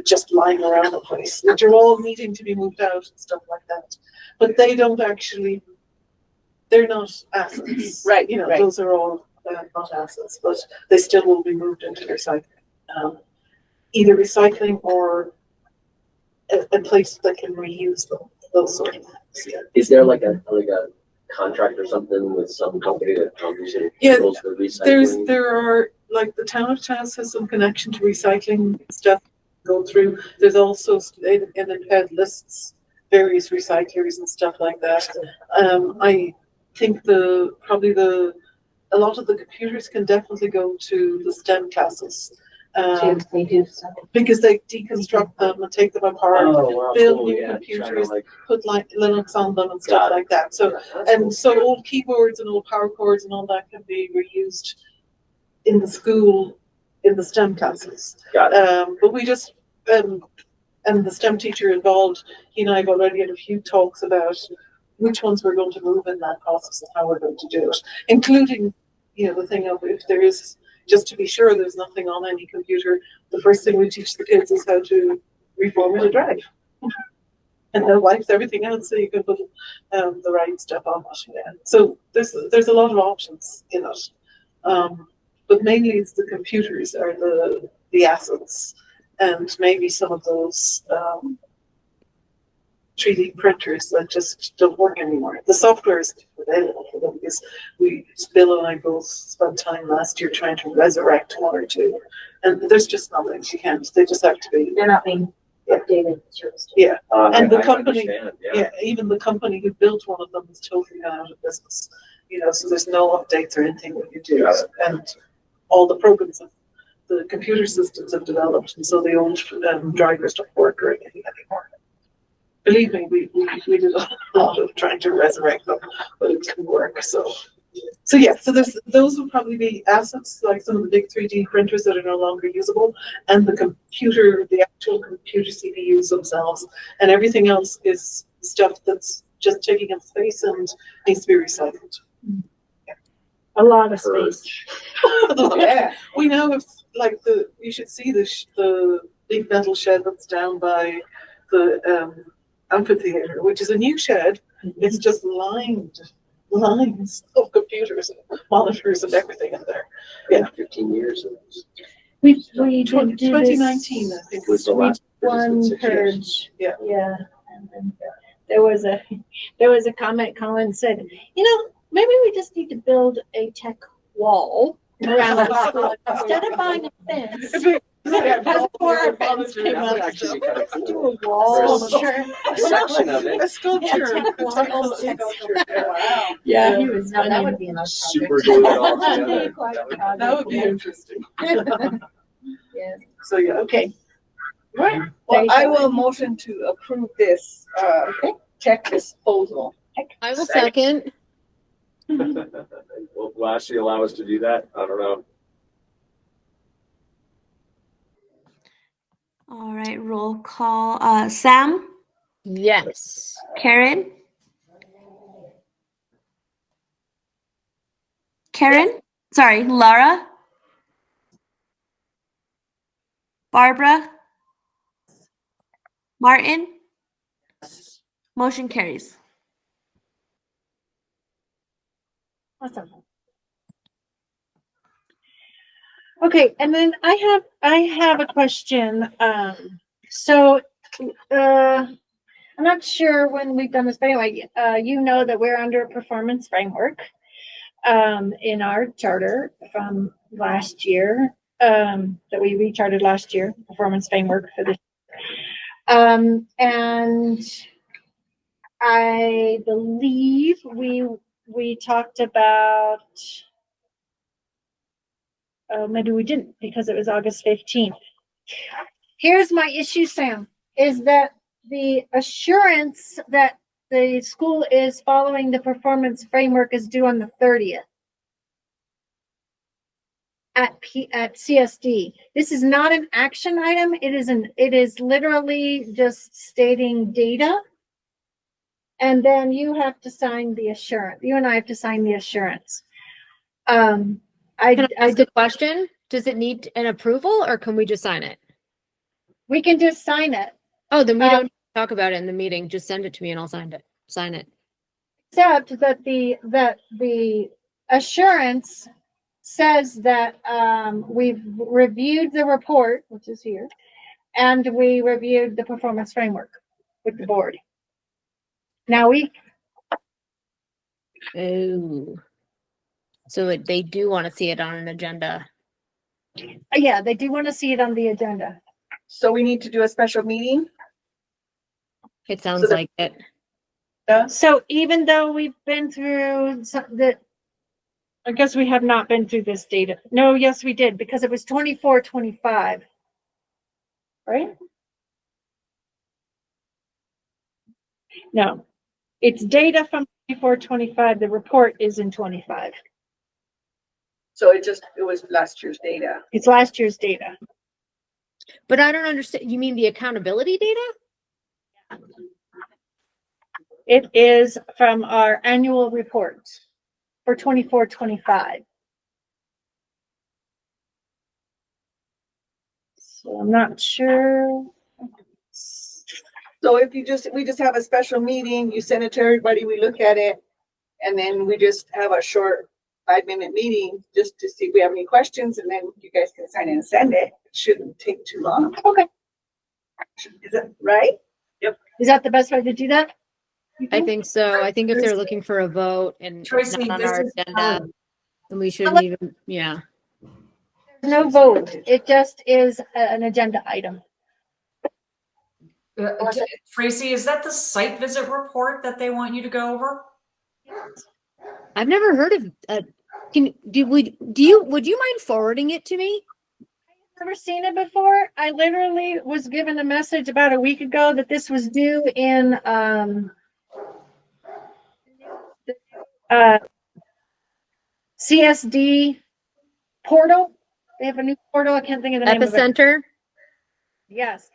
just lying around the place, which are all needing to be moved out and stuff like that. But they don't actually, they're not assets. Right. Right. Those are all not assets, but they still will be moved into recycling. Either recycling or a place that can reuse them, those sort of things. Yeah. Is there like a contract or something with some company that comes and Yeah, handles the recycling? there are, like, the town of Taos has some connection to recycling stuff go through. There's also, and it had lists various recyclers and stuff like that. I think a lot of the computers can definitely go to the STEM classes, They do something. Because they deconstruct them and take them apart, Oh, wow, build cool, new yeah, trying to, computers, like, put like Linux on them and stuff Got it. like that. So that's and cool. so old keyboards and old power cords and all that can be reused in the school in the STEM classes. Got it. But we just and the STEM teacher involved, he and I have already had a few talks about which ones we're going to move in that process and how we're going to do it, including, you know, the thing of if there is, just to be sure there's nothing on any computer, the first thing we teach the kids is how to reformat a drive. And then wipes everything out so you can put the right stuff on it. Yeah. So there's a lot of options in it. But mainly it's the computers are the assets, and maybe some of those 3D printers that just don't work anymore. The software is available for them because Bill and I both spent time last year trying to resurrect one or two, and there's just nothing. You can't. They just have to be. They're not being updated. Yeah, and the I company, understand, yeah, even the company who built one of them is totally gone out of business. You know, so there's no updates or anything that you do, and all the programs of the computer systems have developed, and so the old drivers don't work or anything anymore. Believe me, we did a lot of trying to resurrect them, but it didn't work. So yeah, so those would probably be assets, like some of the big 3D printers that are no longer usable, and the actual computer CPUs themselves, and everything else is stuff that's just taking up space and needs to be recycled. A lot of space. Yeah, we now have like you should see the big metal shed that's down by the amphitheater, which is a new shed. It's just lines of computers and monitors and everything in there. Yeah, 15 years. We did do 2019, this. I think Was the last. One 6 years. purge. Yeah. Yeah. And then there was a comment. Colin said, you know, maybe we just need to build a tech wall around the school instead of buying a fence. Before our fence came up, That would actually be kind of do cool. a wall. A section of it. A sculpture. Wow. Yeah, he was. No, that would be enough. Super glue it all together. That would be interesting. Yeah. So yeah, Okay. Right. Well, I will motion to approve this, check disposal. I will second. Will Ashley allow us to do that? I don't know. All right, roll call. Sam, Yes. Karen, sorry, Laura, Barbara, Martin. Motion carries. Awesome. Okay, and then I have a question. So I'm not sure when we've done this, but anyway, you know that we're under a performance framework in our charter from last year, that we recharted last year, performance framework for this. And I believe we talked about, maybe we didn't because it was August 15th. Here's my issue, Sam, is that the assurance that the school is following the performance framework is due on the 30th at CSD. This is not an action item. It is literally just stating data. And then you have to sign the assurance. You and I have to sign the assurance. Can I ask a question? Does it need an approval or can we just sign it? We can just sign it. Oh, then we don't talk about it in the meeting. Just send it to me and I'll sign it. Except that the assurance says that we've reviewed the report, which is here, and we reviewed the performance framework with the board. Now Oh. So they do want to see it on an agenda. yeah, they do want to see it on the agenda. So we need to do a special meeting? It sounds like it. So even though we've been through I guess we have not been through this data. No, yes, we did, because it was 24, 25. Right? No, it's data from 24, 25. The report is in 25. So it was last year's data. It's last year's data. But I don't understand. You mean the accountability data? It is from our annual report for 24, 25. So I'm not sure. So if we just have a special meeting, you send it to everybody, we look at it, and then we just have a short 5-minute meeting just to see if we have any questions, and then you guys can sign in and send it. It shouldn't take too long. Okay. Is that right? Is that the best way to do that? I think so. I think if they're looking for a vote and Tracy, not on this our is, agenda, then we shouldn't even, yeah. There's no vote. It just is an agenda item. Tracy, is that the site visit report that they want you to go over? I've never heard of, would you mind forwarding it to me? Never seen it before. I literally was given a message about a week ago that this was due in CSD portal. They have a new portal. I can't think of the name of it. Epicenter? Yes.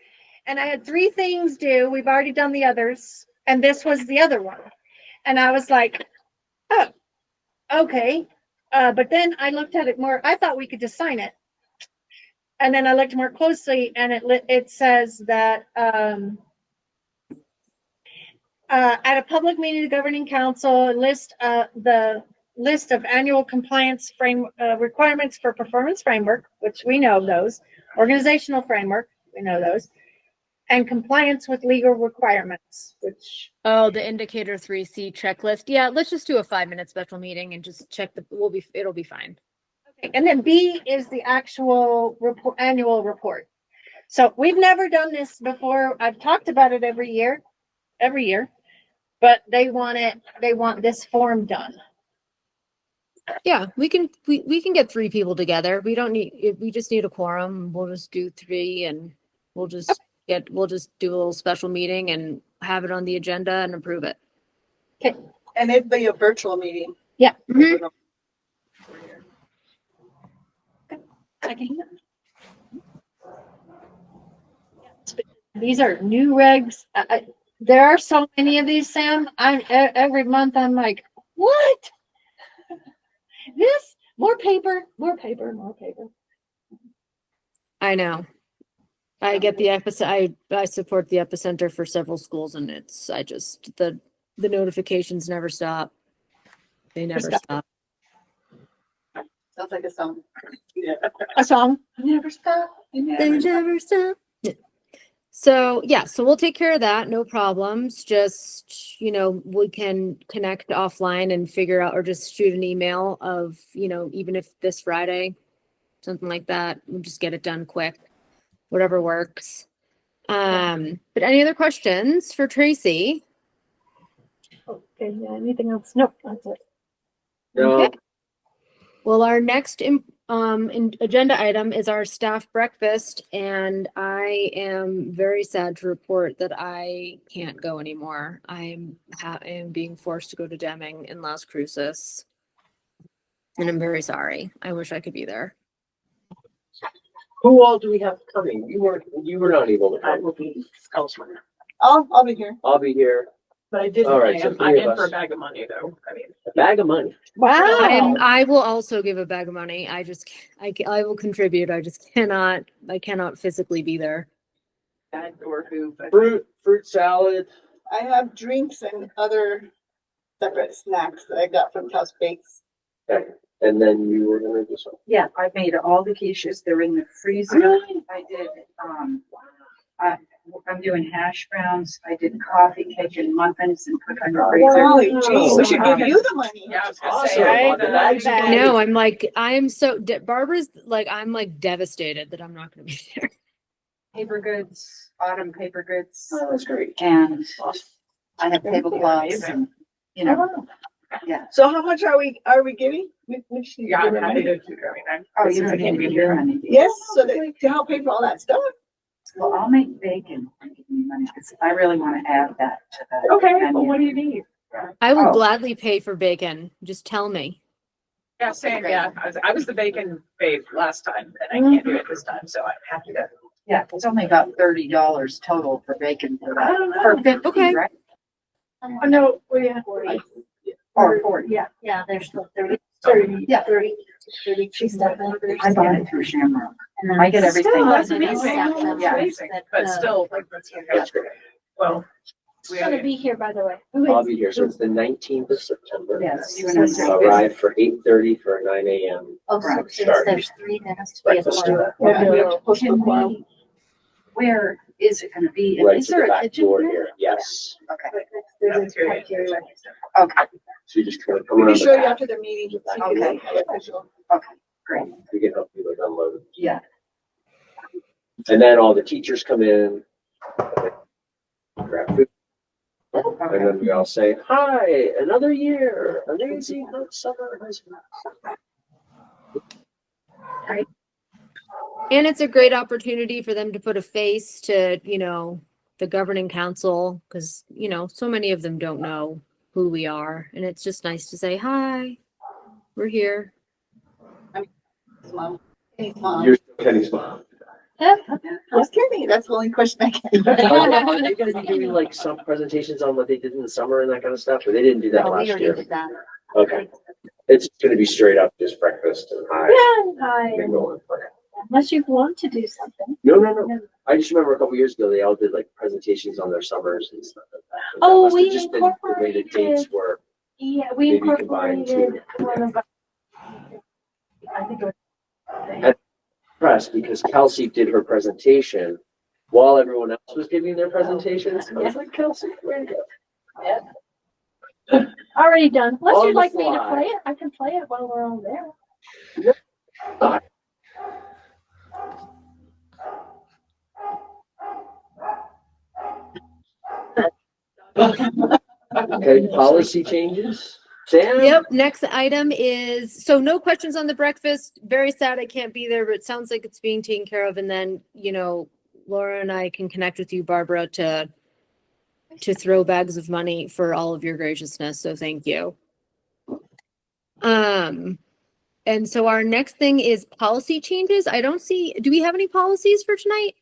And I had 3 things due. We've already done the others. And this was the other one. And I was like, oh, okay. But then I looked at it more. I thought we could just sign it. And then I looked more closely, and it says that at a public meeting, the governing council the list of annual compliance requirements for performance framework, which we know those, organizational framework, we know those, and compliance with legal requirements, which. Oh, the indicator 3C checklist. Yeah, let's just do a 5-minute special meeting and just check it'll be fine. Okay. And then B is the actual annual report. So we've never done this before. I've talked about it every year, but they want this form done. Yeah, we can get 3 people together. We just need a quorum. We'll just do 3 and we'll just do a little special meeting and have it on the agenda and approve it. Okay. And it'd be a virtual meeting. Yeah. Mhm. I can hear. These are new regs. There are so many of these, Sam. Every month I'm like, what? This more paper. I know. I get the I support the Epicenter for several schools, and the notifications never stop. They never stop. Sounds like a song. Yeah. A song. Never stop. They never stop. So we'll take care of that. No problems. Just, we can connect offline and figure out, or just shoot an email of, even if this Friday, something like that, we'll just get it done quick, whatever works. But any other questions for Tracy? Okay. Yeah. Anything else? Nope. That's it. No, Okay. Well, our next agenda item is our staff breakfast, and I am very sad to report that I can't go anymore. I am being forced to go to Deming in Las Cruces, and I'm very sorry. I wish I could be there. who all do we have coming? You were not able to I come. will be elsewhere. I'll be here. I'll be here. But I did, All right, so I'm 3 in of for a us. bag of money though. I mean, A bag of money. Wow. I will also give a bag of money. I will contribute. I cannot physically be there. bag or who, but Fruit salad. I have drinks and other separate snacks that I got from Taos Bakes. Okay. And then you were gonna do something. Yeah, I made all the quiches. They're in the freezer. I did, I'm doing hash browns. I did coffee, cake, and muffins and put them in the freezer. Holy geez, we should give you the money. yeah, I was gonna Awesome. say. Right? the- Bags of I money. No, Barbara's like, I'm like devastated that I'm not going to be there. Paper goods, autumn paper goods, Oh, that's great. and Awesome. I have tablecloths and, Yeah. So how much are we getting? Which Yeah, I'm happy to do it. I mean, Oh, you don't need to be here, honey. Yes, so that to help pay for all that stuff. Well, I'll make bacon and give me money because I really want to add that to the. Okay, menu. well, what do you need? I will Oh. gladly pay for bacon. Just tell me. Yeah, same, yeah. I was the bacon babe last time and I can't do it this time, so I'm happy to. Yeah, it's only about $30 total for bacon for I that. don't know. For 50, Okay. right? Oh, no, yeah. 40. Or 40. Yeah. Yeah, there's still 30. 30. Yeah. 30 cheese stuff. I buy it through Shamrock. And then I get everything. Still, that's And then amazing. staff them, Yeah, right, amazing. that, But still, like, that's great. Well, Who's gonna be here, by the way? I'll be here. So it's the 19th of September. Yes, you and I I'll arrive for 8:30 for a 9 a.m. Oh, so Right. since there's 3, there has to be a breakfast. quorum. Yeah, we have to post the Can quorum. we- Where is it gonna be? And Right is to there the a back kitchen door there? here. Yes. Okay, that's great. okay, So you just kind of come We around can the show you back. after the meeting. Okay. great. We can help you with unload. Yeah. And then all the teachers come in, grab food, and then we all say, "Hi, another year, amazing hot summer high school." And it's a great opportunity for them to put a face to, the governing council, because, so many of them don't know who we are. And it's just nice to say, hi, we're here. Mom. Hey, Mom. You're still Kenny's mom. Just kidding. That's the only question I can. Are they going to be doing like some presentations on what they did in the summer and that kind of stuff? Or they didn't do that No, we last already year? did that. Okay. It's going to be straight up just breakfast and hi. Hi. And going. Unless you want to do something. No. I just remember a couple years ago, they all did like presentations on their summers and stuff like that. But that Oh, must have we just been the way the dates were. Yeah, we Maybe combined incorporated too. one of our. I think it was. Press because Kelsey did her presentation while everyone else was giving their presentations. I was like, Kelsey, way to go. Already done. Unless On you'd the like me to fly. play it, I can play it while we're all there. Okay, policy changes. Sam? Yep. Next item is, so no questions on the breakfast. Very sad I can't be there, but it sounds like it's being taken care of. And then, Laura and I can connect with you, Barbara, to throw bags of money for all of your graciousness. So thank you. And so our next thing is policy changes. I don't see, do we have any policies for tonight?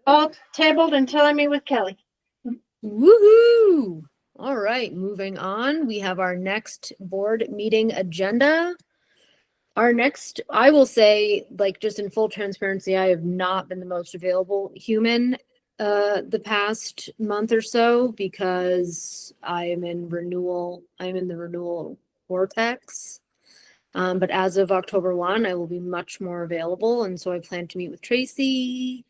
All tabled until I meet with Kelly. Woohoo! All right, moving on. We have our next board meeting agenda. Our next, I will say, like just in full transparency, I have not been the most available human the past month or so because I am in the renewal vortex. But as of October 1, I will be much more available. And so I plan to meet with Tracy,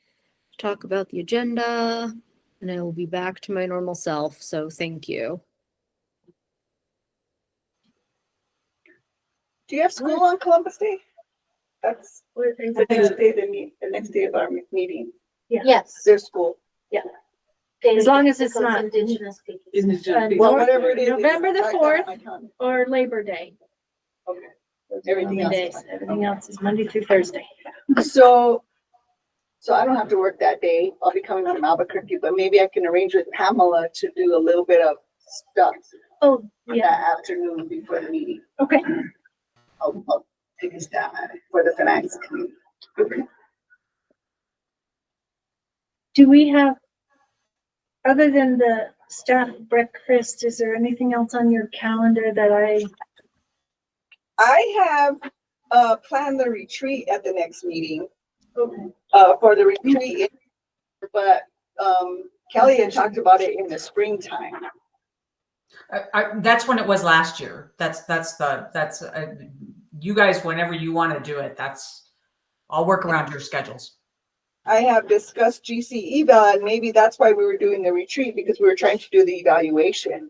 talk about the agenda, and I will be back to my normal self. So thank you. Do you have school on Columbus Day? That's the next day, the next day of our meeting. Yes. There's school. As long as it's Because not Indigenous people. Well, whatever it is. November the I got 4th. my time. or Labor Day. Okay. Everything else. Mondays. Everything else is Monday through Thursday. So I don't have to work that day. I'll be coming from Albuquerque, but maybe I can arrange with Pamela to do a little bit of stuff Oh, that afternoon before the meeting. Okay. I'll take a stab at it for the finance committee. Okay. Do we have, other than the staff breakfast, is there anything else on your calendar that I have planned the retreat at the next meeting. Okay. For the retreat, but Kelly had talked about it in the springtime. That's when it was last year. That's you guys, whenever you want to do it, I'll work around your schedules. I have discussed GC eval, and maybe that's why we were doing the retreat, because we were trying to do the evaluation.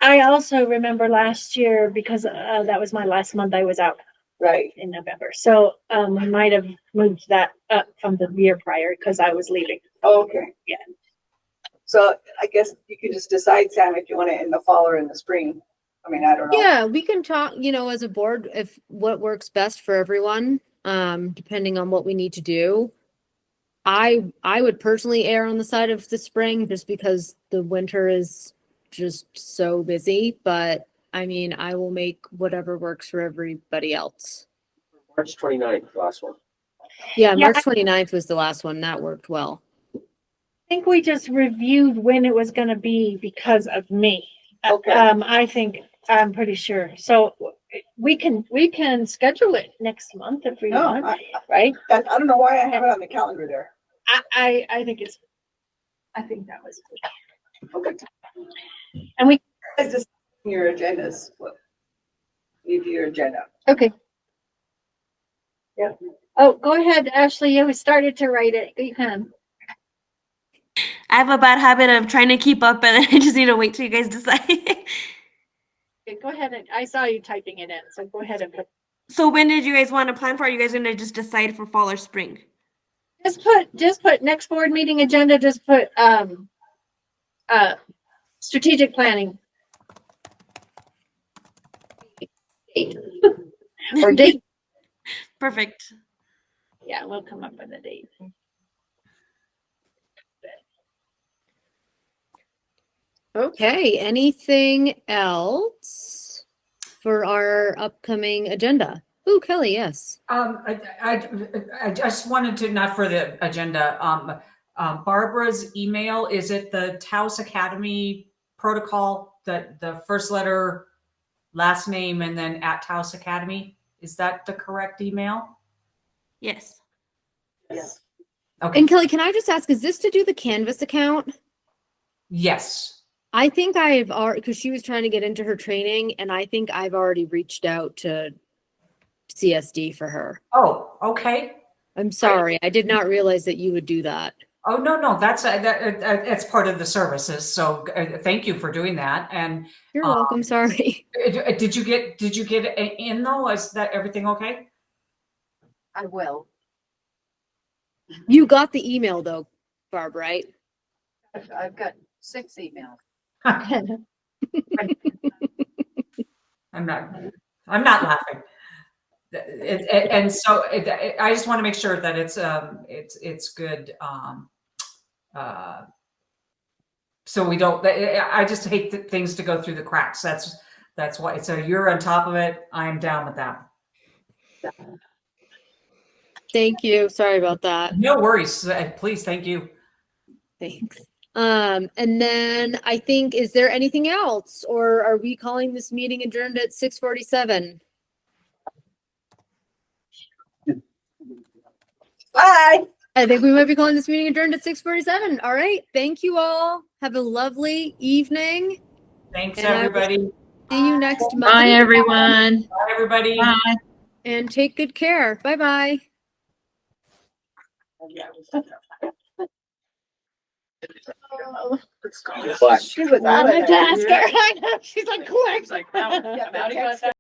I also remember last year, because that was my last month I was out. Right. In November. So we might have moved that up from the year prior because I was leaving. Okay. Yeah. So I guess you could just decide, Sam, if you want it in the fall or in the spring. I mean, I don't know. Yeah, we can talk, as a board, if what works best for everyone, depending on what we need to do. I would personally err on the side of the spring just because the winter is just so busy, but I mean, I will make whatever works for everybody else. March 29th, last one. Yeah, Yeah, March 29th was the last one. That worked well. I think we just reviewed when it was gonna be because of me. Okay. I'm pretty sure. So we can schedule it next month if we No, want, I right? don't know why I have it on the calendar there. I think that was good. Okay. And we, It's just your agendas, what you do your agenda. okay. Yeah. Oh, go ahead, Ashley. You started to write it. You can. I have a bad habit of trying to keep up, and I just need to wait till you guys decide. Okay, go ahead. I saw you typing it in, so go ahead and put. So when did you guys want to plan for? Are you guys gonna just decide for fall or spring? Just put next board meeting agenda, just put, strategic planning. Or date. Perfect. Yeah, we'll come up with a date. Okay, anything else for our upcoming agenda? Ooh, Kelly, yes. I just wanted to, not for the agenda, Barbara's email, is it the Taos Academy protocol, the first letter, last name, and then at Taos Academy? Is that the correct email? Yes. Yes. Okay. And Kelly, can I just ask, is this to do the Canvas account? Yes. I think I've already, because she was trying to get into her training, and I think I've already reached out to CSD for her. Oh, okay. I'm sorry. I did not realize that you would do that. Oh, no, that's part of the services. So thank you for doing that. And You're welcome. Sorry. did you get in though? Is that everything okay? I will. You got the email though, Barb, right? I've got 6 emails. I'm not laughing. And so I just want to make sure that it's good. So we don't, I just hate things to go through the cracks. That's why. So you're on top of it. I'm down with that. Thank you. Sorry about that. No worries. Please. Thank you. Thanks. And then I think, is there anything else, or are we calling this meeting adjourned at 6:47? Bye. I think we might be calling this meeting adjourned at 6:47. All right. Thank you all. Have a lovely evening. Thanks, And I will everybody. See you next month. Bye, everyone. Bye, everybody. Bye. And take good care. Bye-bye. Black. She was out of there. I know. She's like, quick. It's like, no, I'm out of here.